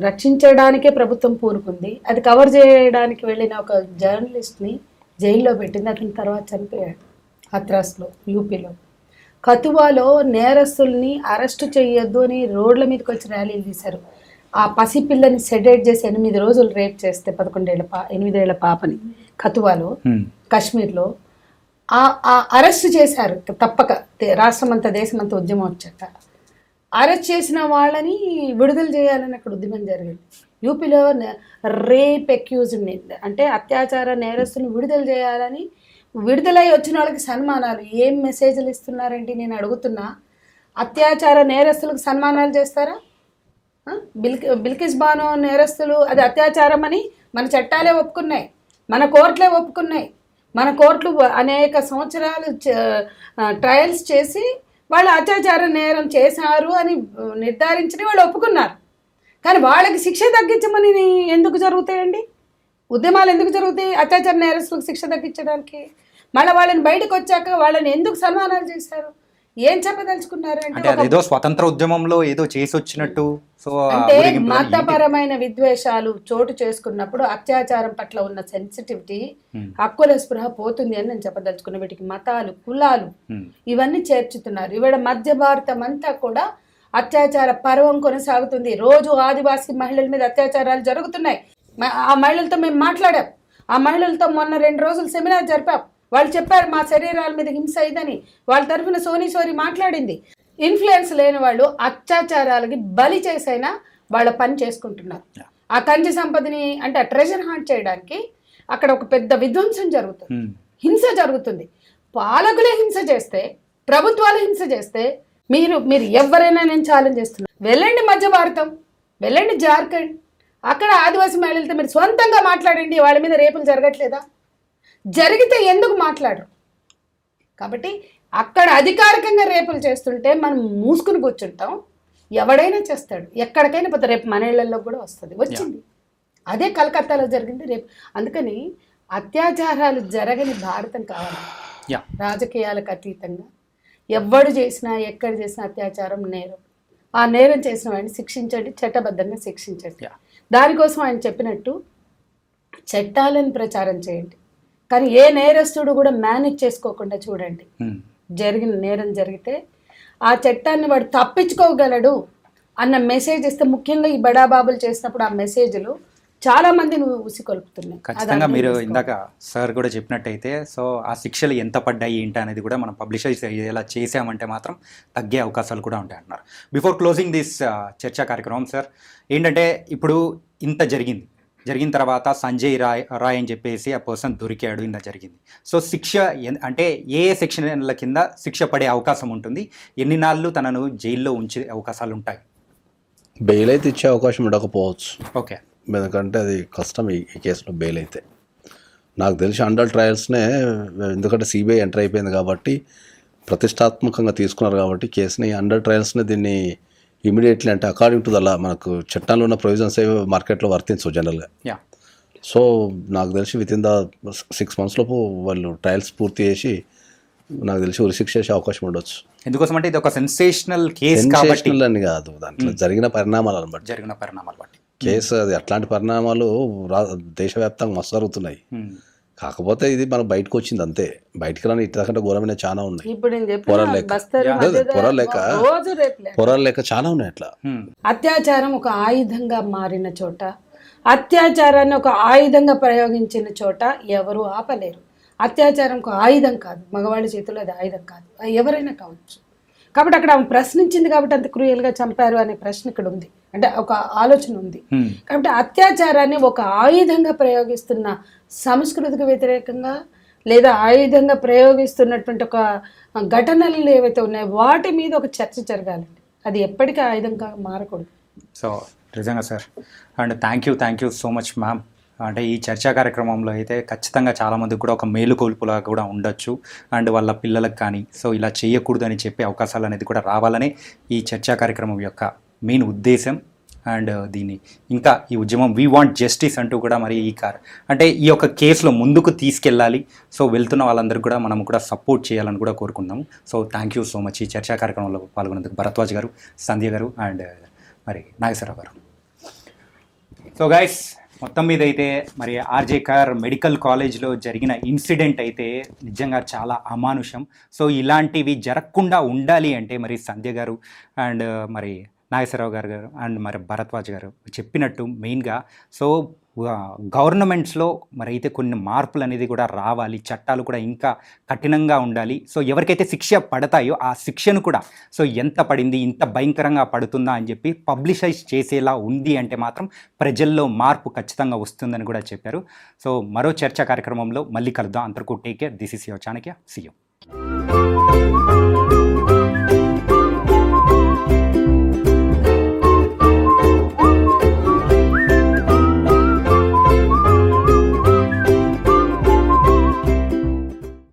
రక్షించడానికే ప్రభుత్వం పూనుకుంది. అది కవర్ చేయడానికి వెళ్ళిన ఒక జర్నలిస్ట్ని జైల్లో పెట్టింది. అతని తర్వాత చనిపోయాడు హత్రాస్లో, యూపీలో. కతువాలో నేరస్తుల్ని అరెస్టు చేయొద్దు అని రోడ్ల మీదకి వచ్చి ర్యాలీలు తీశారు. ఆ పసిపిల్లని సెడేట్ చేసి 8 రోజులు రేప్ చేస్తే 8 ఏళ్ల పాపని కతువాలో, కాశ్మీర్లో అరెస్ట్ చేశారు తప్పక, రాష్ట్రం అంతా దేశం అంతా ఉద్యమం వచ్చాక అరెస్ట్ చేసిన వాళ్ళని విడుదల చేయాలని అక్కడ ఉద్యమం జరిగింది. యూపీలో రేప్ అక్యూజ్డ్ని అంటే అత్యాచార నేరస్తుని విడుదల చేయాలని, విడుదలై వచ్చిన వాళ్ళకి సన్మానాలు. ఏం మెసేజ్లు ఇస్తున్నారండి నేను అడుగుతున్నా. అత్యాచార నేరస్తులకు సన్మానాలు చేస్తారా? బిల్కిస్ బానో నేరస్తులు అది అత్యాచారం అని మన చట్టాలే ఒప్పుకున్నాయి, మన కోర్టులే ఒప్పుకున్నాయి. మన కోర్టులు అనేక సంవత్సరాలు ట్రయల్స్ చేసి వాళ్ళు అత్యాచార నేరం చేశారు అని నిర్ధారించి వాళ్ళు ఒప్పుకున్నారు. కానీ వాళ్ళకి శిక్ష తగ్గించమని ఎందుకు జరుగుతాయండి? ఉద్యమాలు ఎందుకు జరుగుతాయి? అత్యాచార నేరస్తులకు శిక్ష తగ్గించడానికి. మళ్ళీ వాళ్ళని బయటకు వచ్చాక వాళ్ళని ఎందుకు సన్మానాలు చేశారు? ఏం చెప్పదలుచుకున్నారు అంటే అదేదో స్వతంత్ర ఉద్యమంలో ఏదో చేసి వచ్చినట్టు. సో అంటే మతపరమైన విద్వేషాలు చోటు చేసుకున్నప్పుడు అత్యాచారం పట్ల ఉన్న సెన్సిటివిటీ, హక్కుల స్పృహ పోతుంది అని నేను చెప్పదలుచుకున్నా. వీటికి మతాలు, కులాలు ఇవన్నీ చేర్చుతున్నారు. ఇవాళ మధ్య భారతం అంతా కూడా అత్యాచార పర్వం కొనసాగుతుంది. రోజు ఆదివాసీ మహిళల మీద అత్యాచారాలు జరుగుతున్నాయి. ఆ మహిళలతో మేము మాట్లాడాం. ఆ మహిళలతో మొన్న 2 రోజులు సెమినార్ జరిపాం. వాళ్ళు చెప్పారు మా శరీరాల మీద హింస అయిందని. వాళ్ళ తరఫున సోనీ మాట్లాడింది. ఇన్ఫ్లుయెన్స్ లేని వాళ్ళు అత్యాచారాలకి బలి చేసైనా వాళ్ళ పని చేసుకుంటున్నారు. ఆ కంచి సంపదని అంటే ఆ ట్రెజర్ హంట్ చేయడానికి అక్కడ ఒక పెద్ద విధ్వంసం జరుగుతుంది, హింస జరుగుతుంది. పాలకులే హింస చేస్తే, ప్రభుత్వాలు హింస చేస్తే మీరు ఎవరైనా నేను ఛాలెంజ్ చేస్తున్నా, వెళ్ళండి మధ్య భారతం, వెళ్ళండి జార్ఖండ్, అక్కడ ఆదివాసీ మహిళలతో మీరు సొంతంగా మాట్లాడండి. వాళ్ళ మీద రేపులు జరగట్లేదా? జరిగితే ఎందుకు మాట్లాడరు? కాబట్టి అక్కడ అధికారికంగా రేపులు చేస్తుంటే మనం మూసుకుని కూర్చుంటాం. ఎవడైనా చేస్తాడు, ఎక్కడికైనా పోతే రేపు మన ఇళ్లలో కూడా వచ్చింది. అదే కలకత్తాలో జరిగింది రేపు. అందుకని అత్యాచారాలు జరగని భారతం కావాలి. రాజకీయాలకు అతీతంగా ఎవడు చేసినా ఎక్కడ చేసినా అత్యాచారం నేరం. ఆ నేరం చేసిన వాడిని శిక్షించండి, చట్టబద్ధంగా శిక్షించండి. దానికోసం ఆయన చెప్పినట్టు చట్టాలను ప్రచారం చేయండి. కానీ ఏ నేరస్తుడు కూడా మేనేజ్ చేసుకోకుండా చూడండి. జరిగిన నేరం జరిగితే ఆ చట్టాన్ని వాడు తప్పించుకోగలడు అన్న మెసేజ్ ఇస్తే, ముఖ్యంగా ఈ బడాబాబులు చేసినప్పుడు ఆ మెసేజ్లు చాలా మంది ఉసికొల్పుతున్నాయి. ఖచ్చితంగా మీరు ఇందాక సార్ కూడా చెప్పినట్టయితే సో ఆ శిక్షలు ఎంత పడ్డాయి ఏంటి అనేది కూడా మనం పబ్లిషైజ్ ఎలా చేసామంటే మాత్రం తగ్గే అవకాశాలు కూడా ఉంటాయి అంటున్నారు. బిఫోర్ క్లోజింగ్ దిస్ చర్చా కార్యక్రమం సార్, ఏంటంటే ఇప్పుడు ఇంత జరిగిన తర్వాత సంజయ్ రాయ్ అని చెప్పేసి ఆ పర్సన్ దొరికాడు, ఇంత జరిగింది. సో శిక్ష అంటే ఏ సెక్షన్ల కింద శిక్ష పడే అవకాశం ఉంటుంది? ఎన్ని నాళ్ళు తనను జైల్లో ఉంచే అవకాశాలు ఉంటాయి? బెయిల్ అయితే ఇచ్చే అవకాశం ఉండకపోవచ్చు. ఓకే, ఎందుకంటే అది కష్టం ఈ కేసులో బెయిల్ అయితే. నాకు తెలిసి అండర్ ట్రయల్స్నే, ఎందుకంటే సిబిఐ ఎంటర్ అయిపోయింది కాబట్టి ప్రతిష్టాత్మకంగా తీసుకున్నారు కాబట్టి కేసుని అండర్ ట్రయల్స్ని దీన్ని ఇమీడియట్లీ అంటే అకార్డింగ్ టు దలా మనకు చట్టంలో ఉన్న ప్రొవిజన్స్ ఏవి మార్కెట్లో వర్తించవు జనరల్గా. సో నాకు తెలిసి విత్ ఇన్ ద 6 months లోపు వాళ్ళు ట్రయల్స్ పూర్తి చేసి నాకు తెలిసి ఉరిశిక్ష చేసే అవకాశం ఉండొచ్చు. ఎందుకోసం అంటే ఇది ఒక సెన్సేషనల్ కేసు కాబట్టి అని కాదు, దాంట్లో జరిగిన పరిణామాలను బట్టి కేసు అది. అట్లాంటి పరిణామాలు దేశవ్యాప్తంగా మస్తు జరుగుతున్నాయి. కాకపోతే ఇది మనకు బయటకు వచ్చింది అంతే. బయటకు రాని ఇట్లా ఘోరమైన చాలా ఉన్నాయి. పొరలేక చాలా ఉన్నాయి. అట్లా అత్యాచారం ఒక ఆయుధంగా మారిన చోట, అత్యాచారాన్ని ఒక ఆయుధంగా ప్రయోగించిన చోట ఎవరు ఆపలేరు. అత్యాచారం ఒక ఆయుధం కాదు, మగవాళ్ళ చేతిలో అది ఆయుధం కాదు, ఎవరైనా కావచ్చు. కాబట్టి అక్కడ ఆమె ప్రశ్నించింది కాబట్టి అంత క్రూయల్గా చంపారు అనే ప్రశ్న ఇక్కడ ఉంది, అంటే ఒక ఆలోచన ఉంది. కాబట్టి అత్యాచారాన్ని ఒక ఆయుధంగా ప్రయోగిస్తున్న సంస్కృతికి వ్యతిరేకంగా లేదా ఆయుధంగా ప్రయోగిస్తున్నటువంటి ఒక ఘటనలు ఏవైతే ఉన్నాయో వాటి మీద ఒక చర్చ జరగాలండి. అది ఎప్పటికీ ఆయుధంగా మారకూడదు. సో నిజంగా sir, and thank you so much ma'am. అంటే ఈ చర్చా కార్యక్రమంలో అయితే ఖచ్చితంగా చాలామందికి కూడా ఒక మేలుకొల్పులా కూడా ఉండొచ్చు, అండ్ వాళ్ళ పిల్లలకు కానీ సో ఇలా చేయకూడదు అని చెప్పే అవకాశాలు అనేది కూడా రావాలనే ఈ చర్చా కార్యక్రమం యొక్క మెయిన్ ఉద్దేశం. అండ్ దీన్ని ఇంకా ఈ ఉద్యమం వీ వాంట్ జస్టిస్ అంటూ కూడా మరి అంటే ఈ యొక్క కేసులో ముందుకు తీసుకెళ్ళాలి. సో వెళ్తున్న వాళ్ళందరికీ కూడా మనం కూడా సపోర్ట్ చేయాలని కూడా కోరుకుంటున్నాము. So thank you so much ఈ చర్చా కార్యక్రమంలో పాల్గొన్నందుకు భరద్వాజ్ గారు, సంధ్య గారు అండ్ మరి నాగేశ్వరరావు గారు. సో గైస్, మొత్తం మీద అయితే మరి ఆర్జే కర్ మెడికల్ కాలేజ్లో జరిగిన ఇన్సిడెంట్ అయితే నిజంగా చాలా అమానుషం. సో ఇలాంటివి జరగకుండా ఉండాలి అంటే మరి సంధ్య గారు అండ్ మరి నాగేశ్వరరావు గారు అండ్ మరి భరద్వాజ్ గారు చెప్పినట్టు మెయిన్గా సో గవర్నమెంట్స్లో మరి అయితే కొన్ని మార్పులు అనేది కూడా రావాలి, చట్టాలు కూడా ఇంకా కఠినంగా ఉండాలి. సో ఎవరికైతే శిక్ష పడతాయో ఆ శిక్షను కూడా సో ఎంత పడింది, ఇంత భయంకరంగా పడుతుందా అని చెప్పి పబ్లిషైజ్ చేసేలా ఉంది అంటే మాత్రం ప్రజల్లో మార్పు ఖచ్చితంగా వస్తుందని కూడా చెప్పారు. సో మరో చర్చా కార్యక్రమంలో మళ్ళీ కలుద్దాం. అంతవరకు take care. This is your Chanakya. See you.